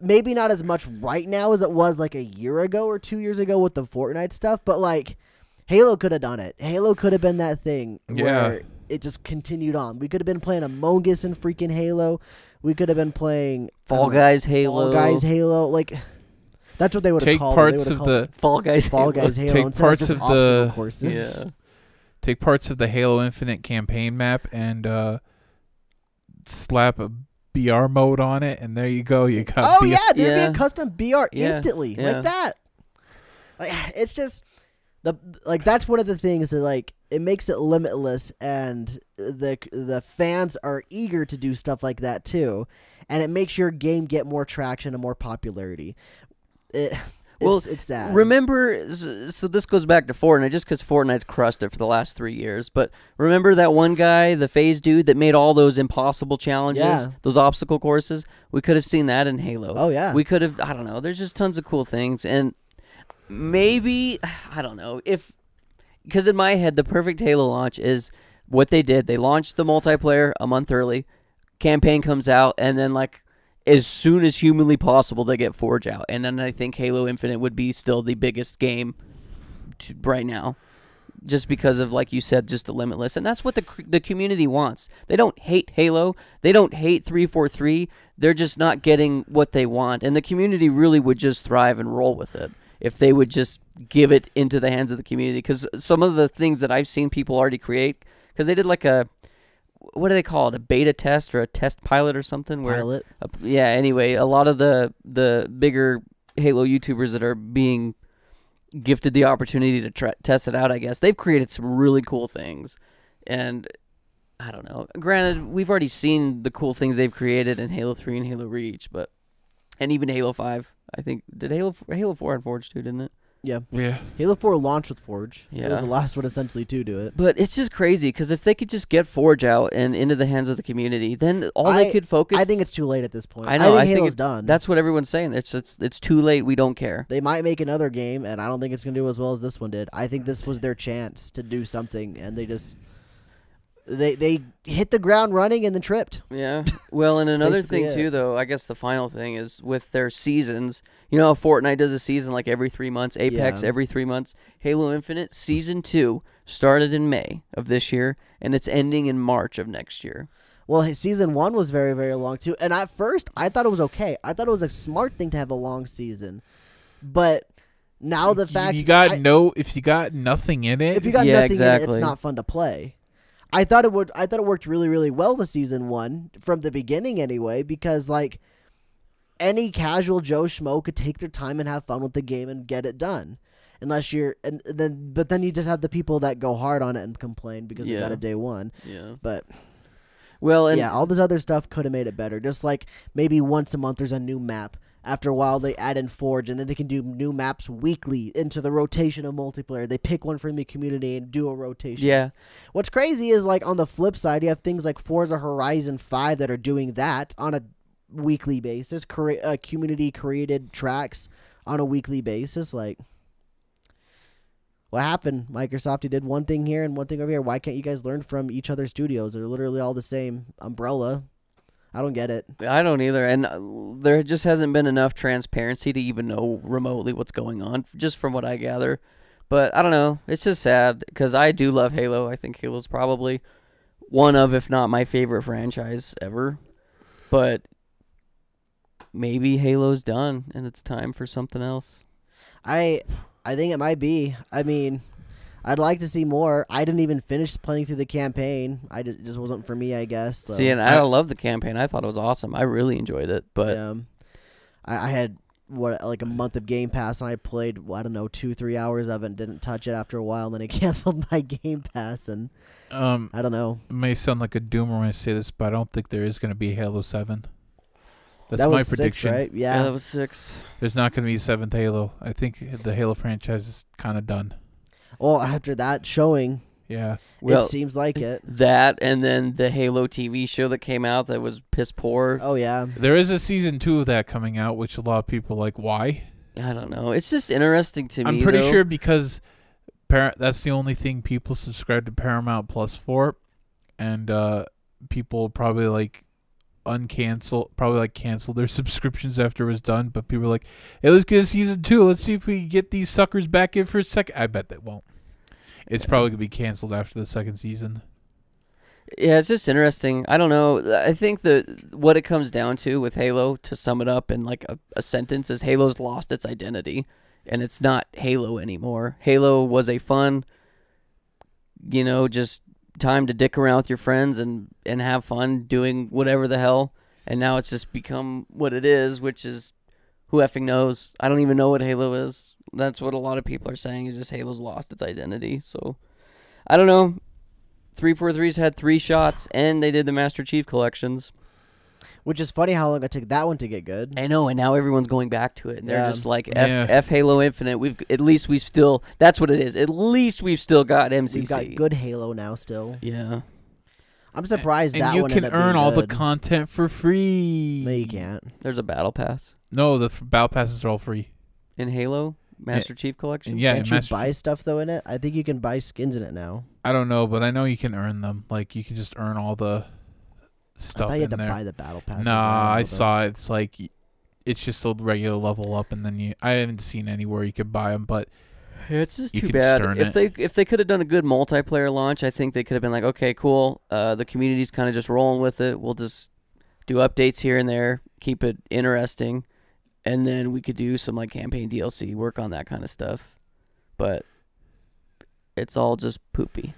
Maybe not as much right now as it was like a year ago or 2 years ago with the Fortnite stuff, but like Halo could have done it. Halo could have been that thing where it just continued on. We could have been playing Among Us in freaking Halo. We could have been playing Fall Guys Halo. Like, that's what they would have called it. Take parts of the Fall Guys Halo. Take parts of the courses. Yeah. Take parts of the Halo Infinite campaign map and slap a BR mode on it, and there you go. You got. Oh yeah, there'd be a custom BR instantly Yeah. like that. Like, it's just that's one of the things that, like, it makes it limitless, and the fans are eager to do stuff like that too, and it makes your game get more traction and more popularity. It's sad. Remember, so this goes back to Fortnite, just because Fortnite's crushed it for the last 3 years. But remember that one guy, the FaZe dude, that made all those impossible challenges, those obstacle courses? We could have seen that in Halo. Oh, yeah. We could have, I don't know, there's just tons of cool things. And maybe, I don't know, because in my head, the perfect Halo launch is what they did. They launched the multiplayer a month early, campaign comes out, and then, like, as soon as humanly possible, they get Forge out. And then I think Halo Infinite would be still the biggest game right now. Just because of, like you said, just the Limitless. And that's what the community wants. They don't hate Halo. They don't hate 343. They're just not getting what they want. And the community really would just thrive and roll with it if they would just give it into the hands of the community. Because some of the things that I've seen people already create, because they did like what do they call it? A beta test or a test pilot or something? Pilot. Yeah, anyway, a lot of the bigger Halo YouTubers that are being gifted the opportunity to test it out, I guess, they've created some really cool things. And I don't know. Granted, we've already seen the cool things they've created in Halo 3 and Halo Reach, and even Halo 5. I think, did Halo 4 had Forge too, didn't it? Yeah. Yeah. Halo 4 launched with Forge. Yeah. It was the last one essentially to do it. But it's just crazy because if they could just get Forge out and into the hands of the community, then they could focus. I think it's too late at this point. I know. I think Halo's done. That's what everyone's saying. It's too late. We don't care. They might make another game, and I don't think it's going to do as well as this one did. I think this was their chance to do something, and they just they hit the ground running and then tripped. Yeah. Well, and another basically thing too, though, I guess the final thing is with their seasons. You know, Fortnite does a season like every 3 months. Apex every 3 months. Halo Infinite Season 2 started in May of this year, and it's ending in March of next year. Well, Season 1 was very, very long, too. And at first, I thought it was okay. I thought it was a smart thing to have a long season. But now the fact... if you got nothing in it... If you got nothing in it, it's not fun to play. I thought it worked really, really well with Season 1, from the beginning anyway, because, like... Any casual Joe Schmo could take their time and have fun with the game and get it done, unless but then you just have the people that go hard on it and complain because we got a day one. Yeah. But well, all this other stuff could have made it better. Just like maybe once a month there's a new map. After a while they add in Forge, and then they can do new maps weekly into the rotation of multiplayer. They pick one from the community and do a rotation. Yeah. What's crazy is, like, on the flip side, you have things like Forza Horizon 5 that are doing that on a weekly basis, community created tracks on a weekly basis. Like, what happened? Microsoft, you did one thing here and one thing over here. Why can't you guys learn from each other's studios? They're literally all the same umbrella. I don't get it. I don't either, and there just hasn't been enough transparency to even know remotely what's going on, just from what I gather. But I don't know. It's just sad because I do love Halo. I think Halo's probably one of, if not my favorite franchise ever. But maybe Halo's done and it's time for something else. I think it might be. I mean, I'd like to see more. I didn't even finish playing through the campaign. It just wasn't for me, I guess. So. See, and I love the campaign. I thought it was awesome. I really enjoyed it. But I had like a month of Game Pass, and I played 2-3 hours of it and didn't touch it after a while. And then I canceled my Game Pass, and I don't know. It may sound like a doomer when I say this, but I don't think there is going to be Halo 7. That's that my was prediction. 6, right? Yeah, that was 6. There's not going to be a 7th Halo. I think the Halo franchise is kind of done. Well, after that showing, yeah, it seems like it. That, and then the Halo TV show that came out that was piss poor. Oh, yeah. There is a season 2 of that coming out, which a lot of people like. Why? I don't know. It's just interesting to me. I'm pretty sure because that's the only thing people subscribe to Paramount Plus for, and people probably cancel their subscriptions after it was done. But people are like, hey, let's get a season 2. Let's see if we can get these suckers back in for a second. I bet they won't. It's probably going to be canceled after the second season. Yeah, it's just interesting. I don't know. I think what it comes down to with Halo, to sum it up in like a sentence, is Halo's lost its identity, and it's not Halo anymore. Halo was a fun, just time to dick around with your friends and have fun doing whatever the hell, and now it's just become what it is, which is, who effing knows? I don't even know what Halo is. That's what a lot of people are saying, is just Halo's lost its identity. So I don't know. 343's had 3 shots, and they did the Master Chief collections. Which is funny how long it took that one to get good. I know, and now everyone's going back to it, and they're Yeah. just like Yeah. F Halo Infinite. At least we've still. That's what it is. At least we've still got MCC. We've got good Halo now still. Yeah. I'm surprised And that you one can ended up earn being all the good. content for free. No, you can't. There's a battle pass No, the battle passes are all free. in Halo Master Chief Collection. Yeah, Can't in you Master buy stuff though in it? I think you can buy skins in it now. I don't know, but I know you can earn them. Like you can just earn all the I stuff thought you in had to there. buy the battle pass. Nah, I saw it. It's like it's just a regular level up, and then I haven't seen anywhere you could buy them, but It's just You too could bad. just earn If they could have done a good multiplayer launch, I think they could have been like, okay, cool. The community's kind of just rolling with it. We'll just do updates here and there, keep it interesting, and then we could do some like campaign DLC, work on that kind of stuff. But it's all just poopy.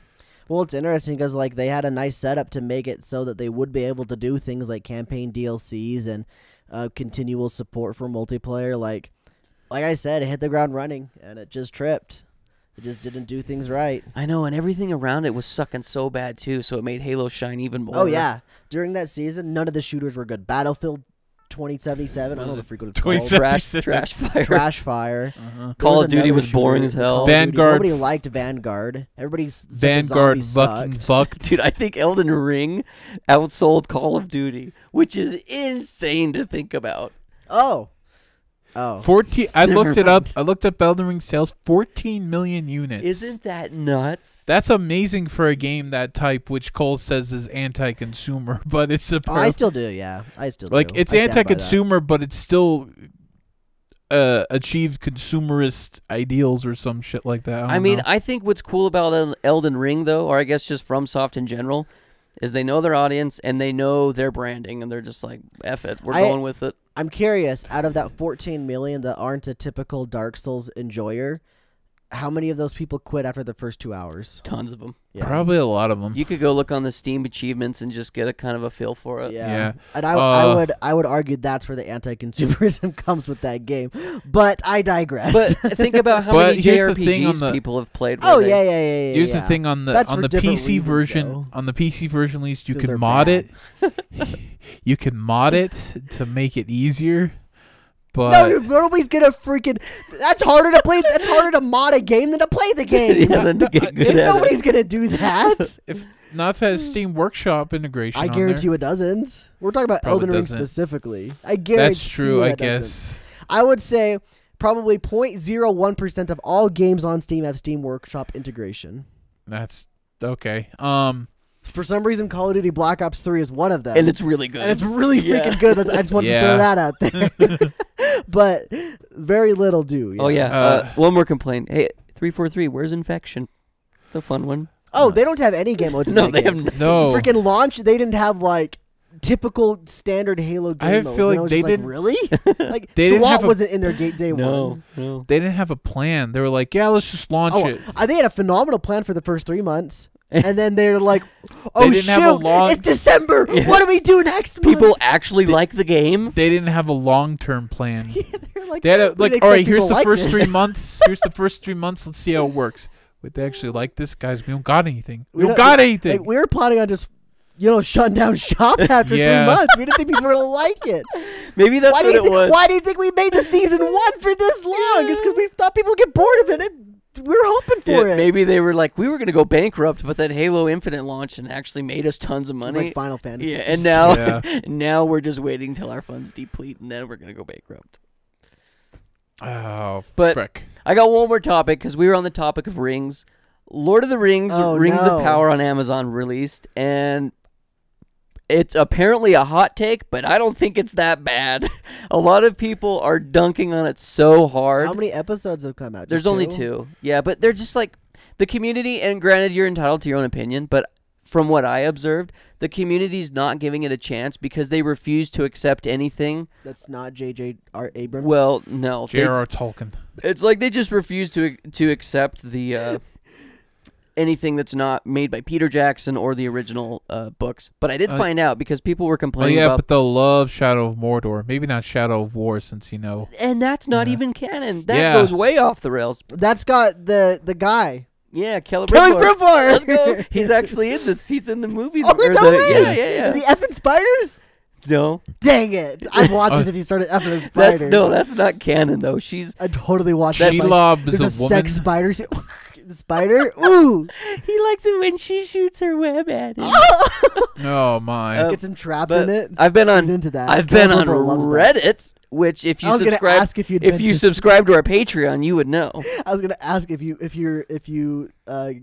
Well, it's interesting because like they had a nice setup to make it so that they would be able to do things like campaign DLCs and continual support for multiplayer. Like I said, it hit the ground running and it just tripped. It just didn't do things right. I know, and everything around it was sucking so bad too, so it made Halo shine even more. Oh yeah, during that season, none of the shooters were good. Battlefield 2077, I don't know the freak what it's called. 2077? Trash fire. Trash Fire. uh-huh. Call There of Duty another was boring shooter, as hell. Call of Duty. Vanguard. Nobody liked Vanguard. Everybody said the Vanguard zombies fucking sucked. fucked. Dude, I think Elden Ring outsold Call of Duty, which is insane to think about. Oh. 14. I looked it up. Never I looked up Elden Ring sales. 14 million units. Isn't that nuts? That's amazing for a game that type, which Cole says is anti-consumer, but it's a Oh, I still do, yeah. I still do. like it's I stand by that. anti-consumer, but it's still achieved consumerist ideals or some shit like that. I mean, I think what's cool about Elden Ring, though, or I guess just FromSoft in general, is they know their audience and they know their branding, and they're just like, F it, we're going with it. I'm curious, out of that 14 million that aren't a typical Dark Souls enjoyer, how many of those people quit after the first 2 hours? Tons of them. Yeah. probably a lot of them. You could go look on the Steam achievements and just get a kind of a feel for it. Yeah. And I would argue that's where the anti-consumerism comes with that game. But I digress. But think about how But many here's the thing on JRPGs the- people have played. oh where yeah, they- yeah, yeah. Here's yeah. the thing on the That's for different PC reasons, version. though. On the PC version, at least you 'Cause can they're mod bad. it. You can mod it to make it easier. But No, nobody's gonna freaking. That's harder to play. That's harder to mod a game than to play the game. yeah, then to get good at it. Nobody's gonna do that. if not has Steam Workshop integration, I on guarantee there. you it doesn't. We're talking about Probably Elden Ring doesn't. specifically. I guarantee That's true. you I it doesn't. guess. I would say probably 0.01% of all games on Steam have Steam Workshop integration. That's okay. For some reason, Call of Duty Black Ops 3 is one of them. And it's really good. And it's really Yeah. freaking good. I just wanted to Yeah. throw that out there. But very little do. Oh yeah. Uh, One more complaint. Hey, 343. Where's Infection? It's a fun one. Oh, they don't have any game modes in No, that they game. have nothing. No. Freaking launch, they didn't have like typical standard Halo game I modes. feel And like was they just didn't- really? Like They didn't SWAT have a- wasn't in their gate day one. No. They didn't have a plan. They were like, "Yeah, let's just launch Oh, it." they had a phenomenal plan for the first 3 months. And then they're like, "Oh didn't shoot, have a long- it's December. Yeah. What do we do next People month?" actually like the game. They didn't have a long-term plan. They're like, They had a, "We like, didn't all right, expect here's people the like first this." 3 months. Here's the first 3 months. Let's see how it works. Would they actually like this, guys? We don't got anything. We don't got anything. Like, we were planning on just, shutting down shop after Yeah. 3 months. We didn't think people were gonna like it. Maybe that's Why what it was. Why do you think we made the season 1 for this long? It's because we thought people would get bored of it. We were hoping for Yeah, it. maybe they were like, we were gonna go bankrupt, but then Halo Infinite launched and actually made us tons of It's money. like Final Fantasy. Yeah, and now, Yeah. now we're just waiting till our funds deplete, and then we're gonna go bankrupt. Oh, But- frick. I got one more topic because we were on the topic of rings. Lord of the Rings, Oh, Rings no. of Power on Amazon released, and it's apparently a hot take, but I don't think it's that bad. A lot of people are dunking on it so hard. How many episodes have come out? There's Just only 2? 2. Yeah, but they're just like the community, and granted, you're entitled to your own opinion, but from what I observed, the community's not giving it a chance because they refuse to accept anything. That's not J.J. Abrams. Well, no. J.R.R. Tolkien. It's like they just refuse to accept the anything that's not made by Peter Jackson or the original books. But I did find out because people were Oh complaining yeah, about, but they'll love Shadow of Mordor. Maybe not Shadow of War, since and that's not Yeah. even canon. That Yeah. goes way off the rails. that's got the guy. Yeah, Kelly Kelly Let's go. Brimford. He's actually in this. He's in the movies. Oh, or no the- way. Yeah. Is he effing spiders? No, Dang it! I'd watch it if you started effing a spider. that's not canon though. She's I'd totally watch that. Shelob There's is a a woman. sex spider. The spider? Ooh! he likes it when she shoots her web at him. Oh my! Gets him trapped But in it. I've been on He's into that. I've been on Calvin Bro loves that. Reddit, which if I you was gonna subscribe ask if you'd if been you to- subscribe to our Patreon, you would know. I was gonna ask if you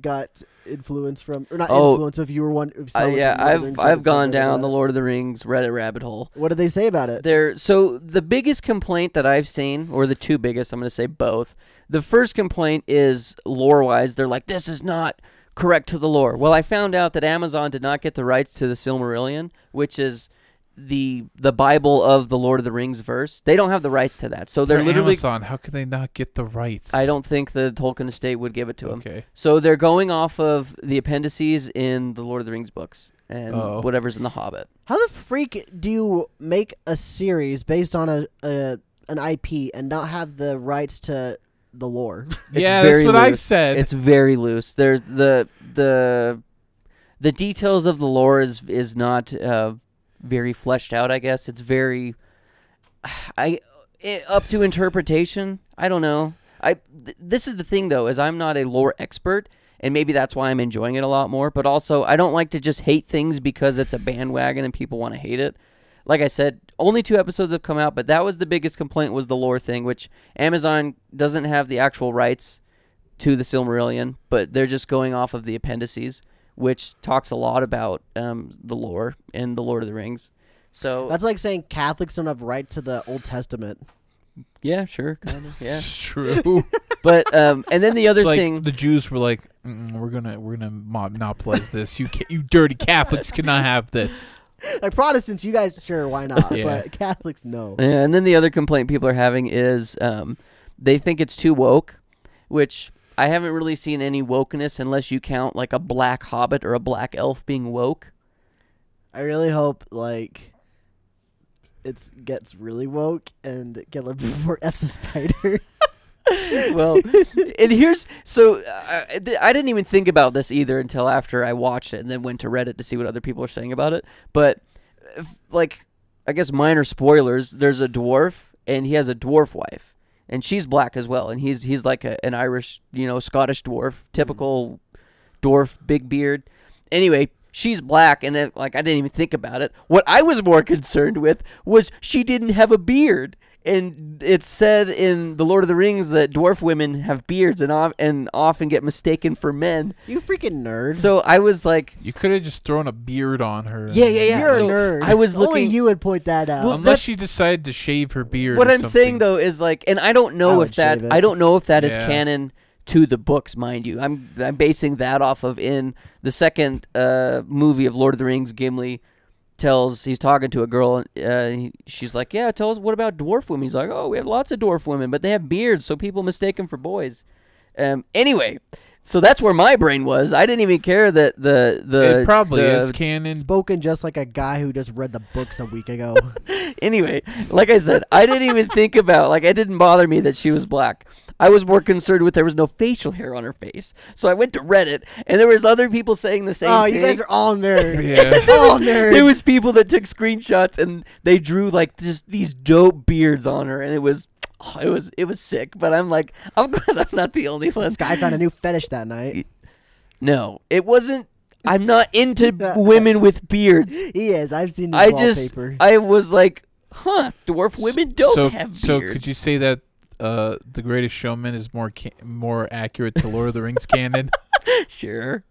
got influence from or not Oh, influence, if you were one. If someone Yeah, from Lord of the Rings I've Reddit gone said down that. the Lord of the Rings Reddit rabbit hole. What did they say about it? So the biggest complaint that I've seen, or the two biggest, I'm going to say both. The first complaint is lore-wise. They're like, this is not correct to the lore. Well, I found out that Amazon did not get the rights to the Silmarillion, which is the Bible of the Lord of the Rings verse. They don't have the rights to that. So they're literally Amazon. How could they not get the rights? I don't think the Tolkien estate would give it to them. Okay. So they're going off of the appendices in the Lord of the Rings books and Uh-oh. whatever's in the Hobbit. How the freak do you make a series based on an IP and not have the rights to the lore? Yeah, very that's what I loose. said. It's very loose. There's the details of the lore is not very fleshed out. I guess it's very up to interpretation. I don't know. This is the thing though, is I'm not a lore expert, and maybe that's why I'm enjoying it a lot more. But also, I don't like to just hate things because it's a bandwagon and people want to hate it. Like I said, only 2 episodes have come out, but that was the biggest complaint, was the lore thing, which Amazon doesn't have the actual rights to the Silmarillion, but they're just going off of the appendices, which talks a lot about the lore in the Lord of the Rings. So That's like saying Catholics don't have right to the Old Testament. yeah, sure, kind of, yeah. It's true. But and then the other It's like thing, the Jews were like, we're gonna monopolize this. You dirty Catholics cannot have this. Like Protestants, you guys, sure, why not? Yeah. But Catholics, no. yeah, and then the other complaint people are having is they think it's too woke, which I haven't really seen any wokeness unless you count like a black hobbit or a black elf being woke. I really hope like it gets really woke and Killer before F's a spider. Well, and here's so I didn't even think about this either until after I watched it and then went to Reddit to see what other people are saying about it. But like, I guess minor spoilers. There's a dwarf and he has a dwarf wife, and she's black as well. And he's like an Irish, Scottish dwarf, typical dwarf, big beard. Anyway, she's black, and I didn't even think about it. What I was more concerned with was she didn't have a beard. And it's said in The Lord of the Rings that dwarf women have beards and often get mistaken for men. You freaking nerd. So I was like, You could have just thrown a beard on her. yeah. You're So a nerd. I was Only looking. you would point that out. Well, Unless she decided to shave her beard. What or I'm saying something. though is like, and I don't I know would if that shave it. I don't know if that is Yeah. canon to the books, mind you. I'm basing that off of in the second movie of Lord of the Rings. Gimli he's talking to a girl, and she's like, yeah, tell us, what about dwarf women? He's like, oh, we have lots of dwarf women, but they have beards, so people mistake them for boys. Anyway, so that's where my brain was. I didn't even care that It probably is canon. Spoken just like a guy who just read the books a week ago. Anyway, like I said, I didn't even think about, it didn't bother me that she was black. I was more concerned with there was no facial hair on her face. So I went to Reddit, and there was other people saying the same thing. You guys are all nerds. Yeah. All nerds. There was people that took screenshots, and they drew like just these dope beards on her, and it was sick. But I'm like, I'm glad I'm not the only one. This guy found a new fetish that night. No, it wasn't. I'm not into women with beards. He is. I've seen his wallpaper. I was like, huh, dwarf women don't have beards. So could you say that The Greatest Showman is more accurate to Lord of the Rings canon? Sure.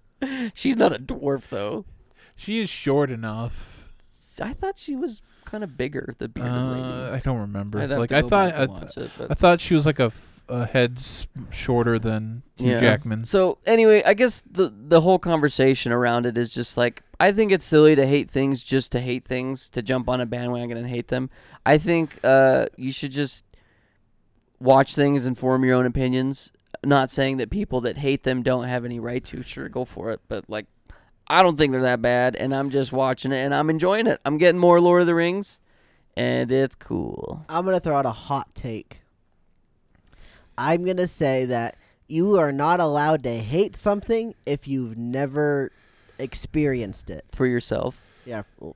She's not a dwarf, though. She is short enough. I thought she was kind of bigger, the bearded lady. I don't remember. I'd have Like to I go thought, back and watch it, but- I thought she was like a head shorter than Hugh Jackman. So anyway, I guess the whole conversation around it is just like, I think it's silly to hate things just to hate things, to jump on a bandwagon and hate them. I think you should just watch things and form your own opinions. Not saying that people that hate them don't have any right to. Sure, go for it. But like, I don't think they're that bad, and I'm just watching it and I'm enjoying it. I'm getting more Lord of the Rings, and it's cool. I'm going to throw out a hot take. I'm going to say that you are not allowed to hate something if you've never experienced it. For yourself. Yeah. Well,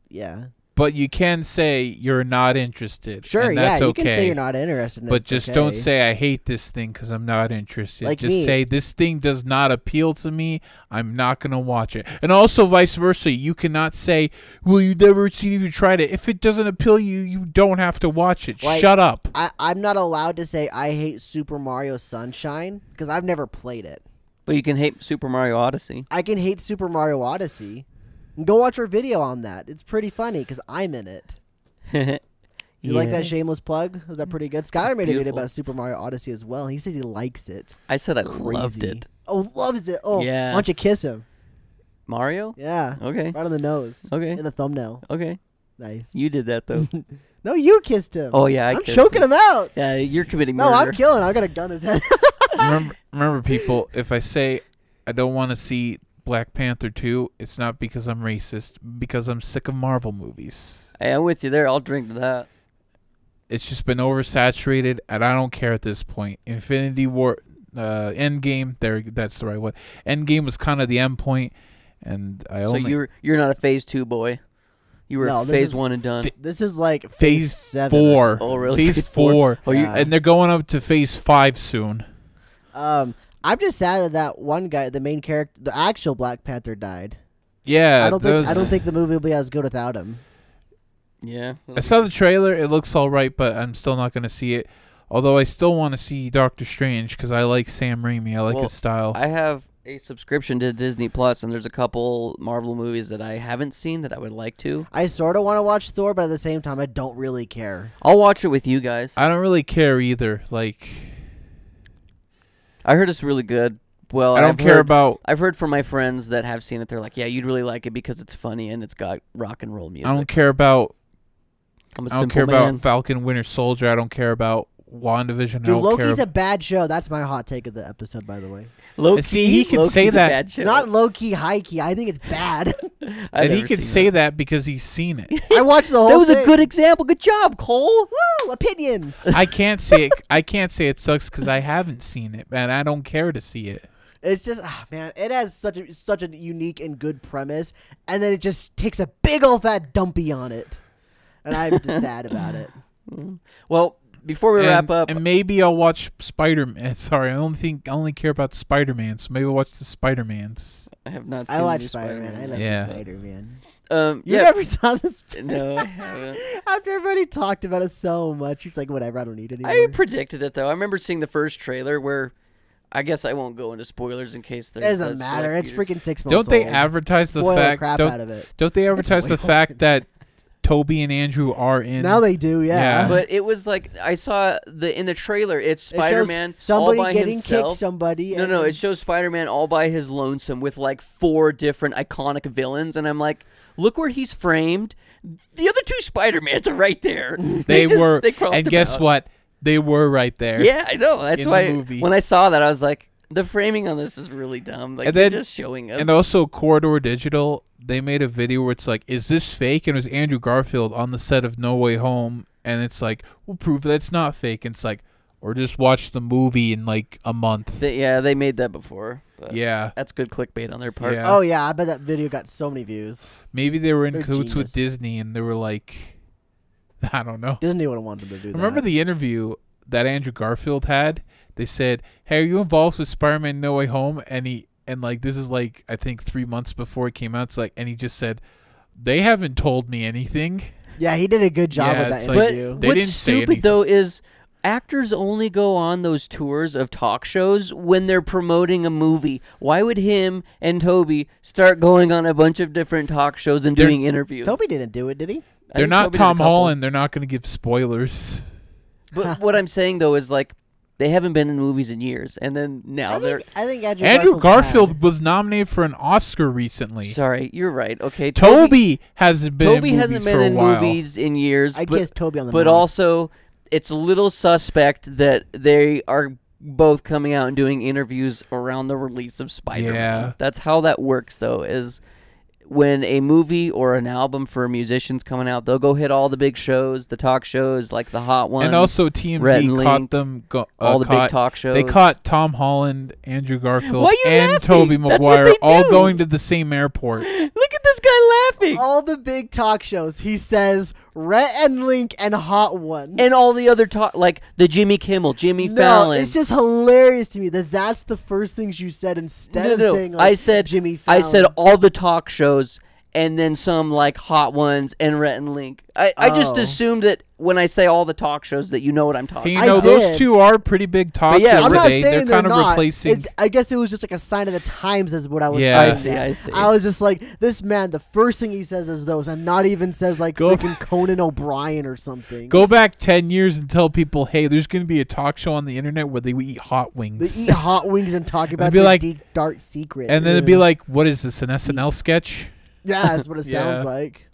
yeah. But you can say you're not interested. Sure, and that's you okay. can say you're not interested. But just don't say I hate this thing because I'm not interested. Like just me. say this thing does not appeal to me. I'm not going to watch it. And also vice versa. You cannot say, well, you never seen it if you tried it. If it doesn't appeal you, you don't have to watch it. Like, Shut up. I'm not allowed to say I hate Super Mario Sunshine because I've never played it. But you can hate Super Mario Odyssey. I can hate Super Mario Odyssey. Go watch our video on that. It's pretty funny because I'm in it. You like that shameless plug? Was that pretty good? Skylar made a video about Super Mario Odyssey as well. He says he likes it. I said I Crazy. loved it. Oh, loves it. Oh, Yeah. Why don't you kiss him? Mario? Yeah. Okay. Right on the nose. Okay. In the thumbnail. Okay. Nice. You did that though. No, you kissed him. Oh yeah, I'm choking him out. Yeah, you're committing No, murder. I'm killing him. I got a gun in his head. remember, people, if I say I don't want to see Black Panther 2, it's not because I'm racist, because I'm sick of Marvel movies. Hey, I'm with you there. I'll drink to that. It's just been oversaturated, and I don't care at this point. Infinity War, Endgame, that's the right one. Endgame was kind of the end point, and So you're not a phase 2 boy. You were No, this phase is- 1 and done. This is like Phase 7 or 4. something. Oh, really? Phase 4. Oh, you Yeah. And they're going up to Phase 5 soon. I'm just sad that one guy, the main character, the actual Black Panther, died. Yeah, I don't think the movie will be as good without him. Yeah. I saw the trailer. It looks all right, but I'm still not going to see it. Although I still want to see Doctor Strange because I like Sam Raimi. I like his style. I have a subscription to Disney Plus, and there's a couple Marvel movies that I haven't seen that I would like to. I sort of want to watch Thor, but at the same time, I don't really care. I'll watch it with you guys. I don't really care either. Like, I heard it's really good. Well, I don't care about. I've heard from my friends that have seen it. They're like, "Yeah, you'd really like it because it's funny and it's got rock and roll music." I don't care about. I'm a I don't simple care man. about Falcon Winter Soldier. I don't care about WandaVision. I Dude, don't Loki's care. a bad show. That's my hot take of the episode, by the way. Low See, key, he can Loki's say a that. bad show. Not low key, high key. I think it's bad. I've And he never can seen say that because he's seen it. I watched the whole That was thing. a good example. Good job, Cole. Woo, opinions. I can't say it. I can't say it sucks because I haven't seen it, and I don't care to see it. It's just, man, it has such a unique and good premise, and then it just takes a big old fat dumpy on it, and I'm just sad about it. Well, before we wrap up, and maybe I'll watch Spider-Man. Sorry, I only care about Spider-Man, so maybe I'll watch the Spider-Mans. I have not seen I the watched new Spider-Man. I love Yeah. Spider-Man. You yeah. never saw this? No, I haven't. After everybody talked about it so much, he's like, whatever, I don't need it I anymore. predicted it though. I remember seeing the first trailer where, I guess I won't go into spoilers in case It there's. doesn't matter. It's freaking 6 months Don't they old. advertise the Spoil fact? crap out of it. Don't they advertise way the older fact than that Toby and Andrew are in? Now they do, yeah. Yeah. But it was like I saw in the trailer. It's It shows Spider-Man somebody all by getting himself. kicked, somebody. No, no, it shows Spider-Man all by his lonesome with like 4 different iconic villains, and I'm like, look where he's framed. The other 2 Spider-Mans are right there. They were, crossed and him guess out. what? They were right there. Yeah, I know. That's in the why movie. when I saw that, I was like, the framing on this is really dumb. Like And they're then- just showing us. And also, Corridor Digital, they made a video where it's like, "Is this fake?" And it was Andrew Garfield on the set of No Way Home, and it's like, "We'll prove that it's not fake." And it's like, or just watch the movie in like a month. They made that before. But Yeah, that's good clickbait on their part. Yeah. Oh, yeah, I bet that video got so many views. maybe they were in They're cahoots with genius. Disney, and they were like, I don't know. Disney would have wanted them to do Remember that. the interview that Andrew Garfield had? They said, "Hey, are you involved with Spider-Man No Way Home?" And like this is like I think 3 months before it came out. It's like, and he just said, "They haven't told me anything." Yeah, he did a good job Yeah, with that it's like- interview. But They what's didn't say stupid anything. though is actors only go on those tours of talk shows when they're promoting a movie. Why would him and Toby start going on a bunch of different talk shows and They're- doing interviews? Toby didn't do it, did he? I They're think not Toby did a Tom couple. Holland. They're not going to give spoilers. But what I'm saying though is like they haven't been in movies in years, and then now they're. I think Andrew Andrew Garfield Garfield was nominated for an Oscar recently. Sorry, you're right. Okay, Toby hasn't been Toby in movies hasn't been for a in while. movies in years, I'd but kiss Toby on the but mouth. also it's a little suspect that they are both coming out and doing interviews around the release of Spider-Man. Yeah. That's how that works, though, is when a movie or an album for a musician's coming out, they'll go hit all the big shows, the talk shows, like the hot ones. And also Red TMZ and caught Link, them. all the big talk shows. They caught Tom Holland, Andrew Garfield, Why are you and laughing? Tobey That's what Maguire they all do. going to the same airport. Look at the this guy laughing? All the big talk shows, he says Rhett and Link and Hot Ones. And all the other talk, like the Jimmy Kimmel, Jimmy Fallon. It's just hilarious to me that that's the first things you said instead of saying like, I said Jimmy Fallon. I said all the talk shows and then some like Hot Ones and Rhett and Link. I just assumed that when I say all the talk shows that you know what I'm talking Hey, about. you know, those two are pretty big talk But yeah, shows I'm not today. saying They're kind of not. replacing. I guess it was just like a sign of the times is what I was Yeah. thinking. I see. I was just like, this man, the first thing he says is those, and not even says like freaking Conan O'Brien or something. Go back 10 years and tell people, hey, there's going to be a talk show on the internet where they eat hot wings. They eat hot wings and talk about be their like- deep, dark secrets. And then it'd be like, what is this, an SNL sketch? yeah, that's what it Yeah. sounds like.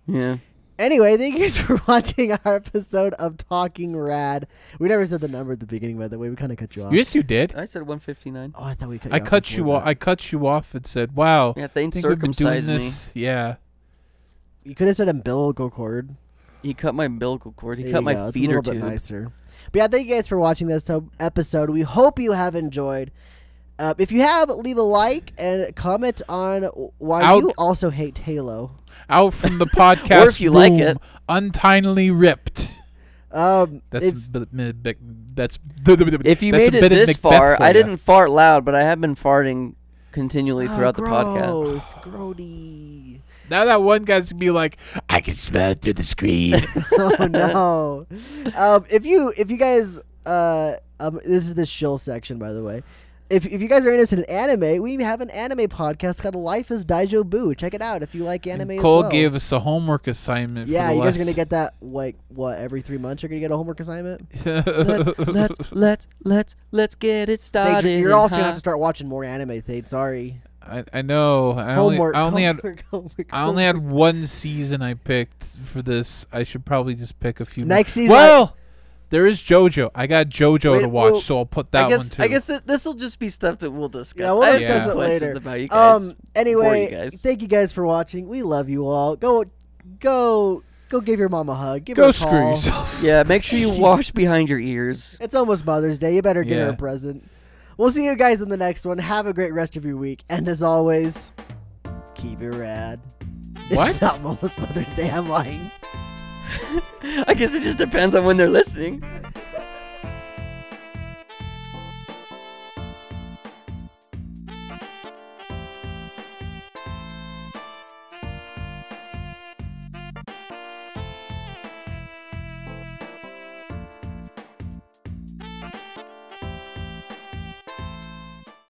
Yeah. Anyway, thank you guys for watching our episode of Talking Rad. We never said the number at the beginning, by the way. We kind of cut you off. Yes, you did. I said 159. Oh, I thought we cut you I off. cut before you off. that. I cut you off and said, wow. Yeah, they I think we've been doing circumcised me. this. Yeah. You could have said umbilical cord. He cut my umbilical cord. He There cut you my go. It's a feeder little bit tube. nicer. But yeah, thank you guys for watching this episode. We hope you have enjoyed. If you have, leave a like and comment on why you also hate Halo. Out from the podcast Or if you like room, it. Untimely ripped. That's If If you that's a made it bit of this Macbeth far, for I ya. didn't fart loud, but I have been farting continually throughout the podcast. Gross, grody. Now that one guy's gonna be like, I can smell it through the screen. Oh no. If you guys this is the shill section, by the way. If you guys are interested in anime, we have an anime podcast called Life is Daijo Boo. Check it out if you like anime as Cole well. gave us a homework assignment. Yeah, for the you guys are last- gonna get that like what every 3 months? You're gonna get a homework assignment. Let's get it started. Thade, you're also gonna have to start watching more anime. Thade, sorry. I know. Homework. I only had homework. one season I picked for this. I should probably just pick a few. Next more. season. Well, there is JoJo. I got JoJo Wait, to watch, well, so I'll put that one too. I guess this will just be stuff that we'll discuss. Yeah, we'll I have discuss some it questions later. about you guys. Anyway, you guys. thank you guys for watching. We love you all. Go give your mom a hug. Give her Go a screw call. yourself. Yeah, make sure you wash behind your ears. It's almost Mother's Day. You better get her Yeah. a present. We'll see you guys in the next one. Have a great rest of your week. And as always, keep it rad. What? It's not almost Mother's Day. I'm lying. I guess it just depends on when they're listening.